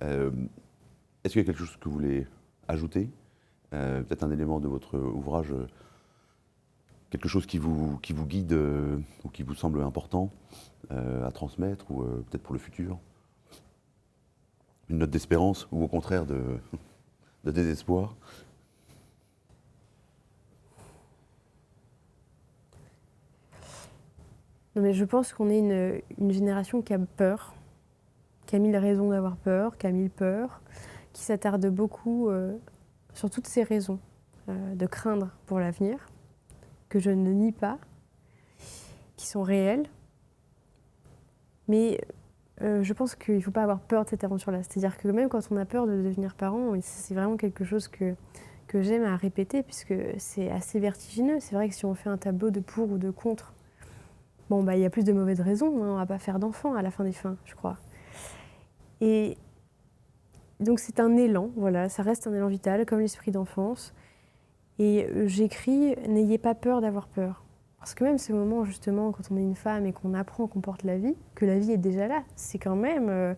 est-ce qu'il y a quelque chose que vous voulez ajouter ? Peut-être un élément de votre ouvrage, quelque chose qui vous guide ou qui vous semble important à transmettre, ou peut-être pour le futur ? Une note d'espérance ou au contraire de désespoir ? Non, mais je pense qu'on est une génération qui a peur, qui a mille raisons d'avoir peur, qui a mille peurs, qui s'attarde beaucoup sur toutes ces raisons de craindre pour l'avenir, que je ne nie pas, qui sont réelles. Mais je pense qu'il ne faut pas avoir peur de cette aventure-là. C'est-à-dire que même quand on a peur de devenir parent, et c'est vraiment quelque chose que j'aime à répéter, puisque c'est assez vertigineux. C'est vrai que si on fait un tableau de pour ou de contre, bon, bah, y a plus de mauvaises raisons, hein, on ne va pas faire d'enfants à la fin des fins, je crois. Et donc c'est un élan, voilà, ça reste un élan vital, comme l'esprit d'enfance. Et j'écris « N'ayez pas peur d'avoir peur ». Parce que même ce moment, justement, quand on est une femme et qu'on apprend qu'on porte la vie, que la vie est déjà là, c'est quand même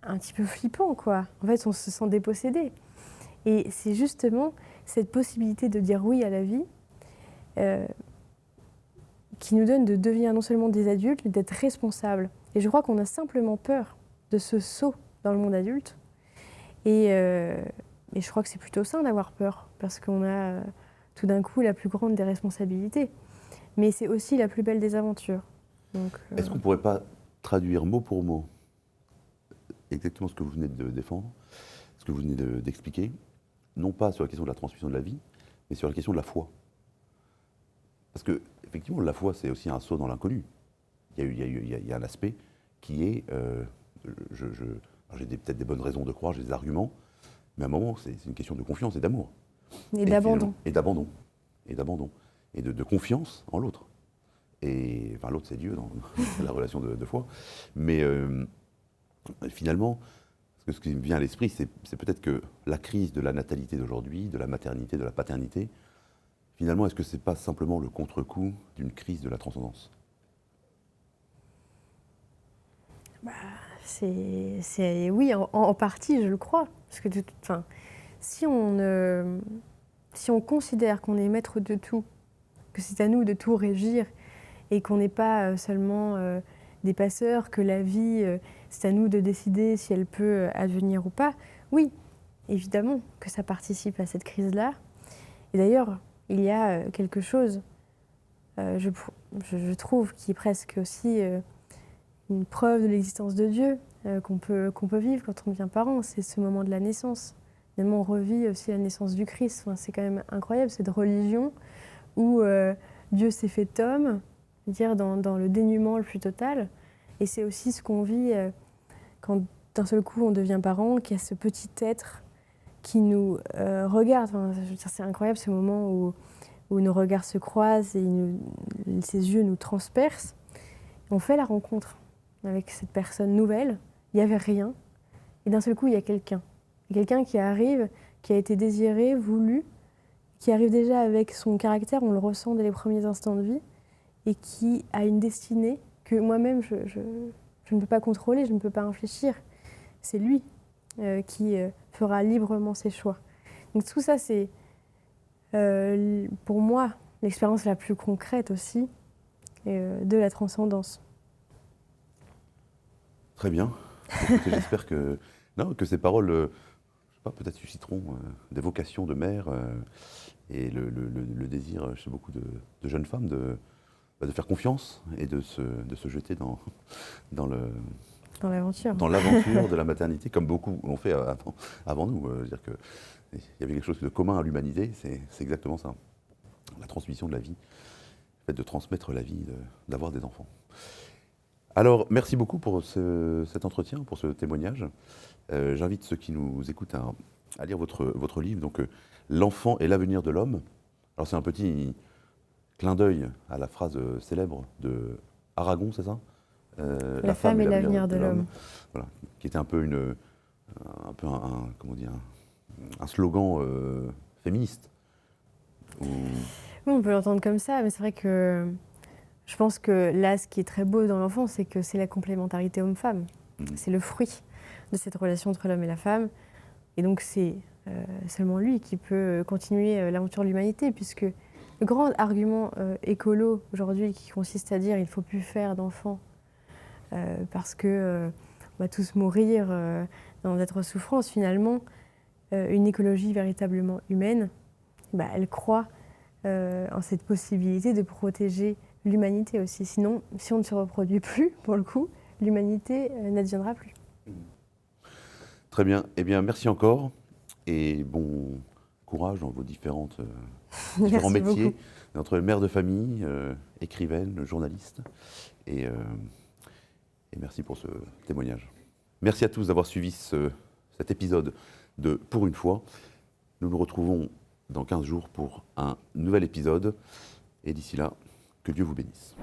un petit peu flippant, quoi. En fait, on se sent dépossédé. Et c'est justement cette possibilité de dire oui à la vie qui nous donne de devenir non seulement des adultes, mais d'être responsables. Et je crois qu'on a simplement peur de ce saut dans le monde adulte. Et je crois que c'est plutôt sain d'avoir peur, parce qu'on a tout d'un coup la plus grande des responsabilités. Mais c'est aussi la plus belle des aventures. Donc, Est-ce qu'on ne pourrait pas traduire mot pour mot exactement ce que vous venez de défendre, ce que vous venez d'expliquer, non pas sur la question de la transmission de la vie, mais sur la question de la foi? Parce que, effectivement, la foi, c'est aussi un saut dans l'inconnu. Il y a un aspect qui est... j'ai peut-être des bonnes raisons de croire, j'ai des arguments, mais à un moment, c'est une question de confiance et d'amour. Et d'abandon. Et d'abandon. Et d'abandon. Et de confiance en l'autre. Et enfin, l'autre, c'est Dieu dans la relation de foi. Mais finalement, ce qui me vient à l'esprit, c'est peut-être que la crise de la natalité d'aujourd'hui, de la maternité, de la paternité, finalement, est-ce que ce n'est pas simplement le contre-coup d'une crise de la transcendance? Oui, en partie, je le crois. Parce que si on considère qu'on est maître de tout, que c'est à nous de tout régir, et qu'on n'est pas seulement des passeurs, que la vie, c'est à nous de décider si elle peut advenir ou pas, oui, évidemment que ça participe à cette crise-là. Et d'ailleurs, il y a quelque chose, je trouve, qui est presque aussi une preuve de l'existence de Dieu qu'on peut vivre quand on devient parent, c'est ce moment de la naissance. Finalement, on revit aussi la naissance du Christ. Enfin, c'est quand même incroyable, cette religion où Dieu s'est fait homme, dire dans le dénuement le plus total. Et c'est aussi ce qu'on vit quand d'un seul coup on devient parent, qu'il y a ce petit être qui nous regarde. Enfin, je veux dire, c'est incroyable ce moment où nos regards se croisent et ses yeux nous transpercent. On fait la rencontre avec cette personne nouvelle. Il n'y avait rien. Et d'un seul coup, il y a quelqu'un. Quelqu'un qui arrive, qui a été désiré, voulu, qui arrive déjà avec son caractère, on le ressent dès les premiers instants de vie, et qui a une destinée que moi-même, je ne peux pas contrôler, je ne peux pas infléchir. C'est lui qui fera librement ses choix. Donc tout ça, c'est pour moi l'expérience la plus concrète aussi de la transcendance. Très bien. Écoutez, j'espère que ces paroles, je sais pas, peut-être susciteront des vocations de mère et le désir chez beaucoup de jeunes femmes de faire confiance et de se jeter dans l'aventure. Dans l'aventure de la maternité, comme beaucoup l'ont fait avant nous. Dire que il y avait quelque chose de commun à l'humanité, c'est exactement ça. La transmission de la vie, le fait de transmettre la vie, d'avoir des enfants. Alors, merci beaucoup pour cet entretien, pour ce témoignage. J'invite ceux qui nous écoutent à lire votre livre, donc L'enfant et l'avenir de l'homme. Alors, c'est un petit clin d'œil à la phrase célèbre de Aragon, c'est ça? La femme et l'avenir de l'homme. Voilà, qui était un peu un slogan féministe. Oui, on peut l'entendre comme ça, mais c'est vrai que je pense que là, ce qui est très beau dans l'enfant, c'est que c'est la complémentarité homme-femme. C'est le fruit de cette relation entre l'homme et la femme. Et donc, c'est seulement lui qui peut continuer l'aventure de l'humanité, puisque le grand argument écolo aujourd'hui qui consiste à dire qu'il ne faut plus faire d'enfants parce qu'on va tous mourir dans d'être souffrance, finalement, une écologie véritablement humaine, elle croit en cette possibilité de protéger l'humanité aussi. Sinon, si on ne se reproduit plus, pour le coup, l'humanité n'adviendra plus. Très bien. Eh bien, merci encore et bon courage dans vos différents Merci métiers, beaucoup. entre mère de famille, écrivaine, journaliste. Et merci pour ce témoignage. Merci à tous d'avoir suivi cet épisode de Pour une fois. Nous nous retrouvons dans 15 jours pour un nouvel épisode. Et d'ici là, que Dieu vous bénisse.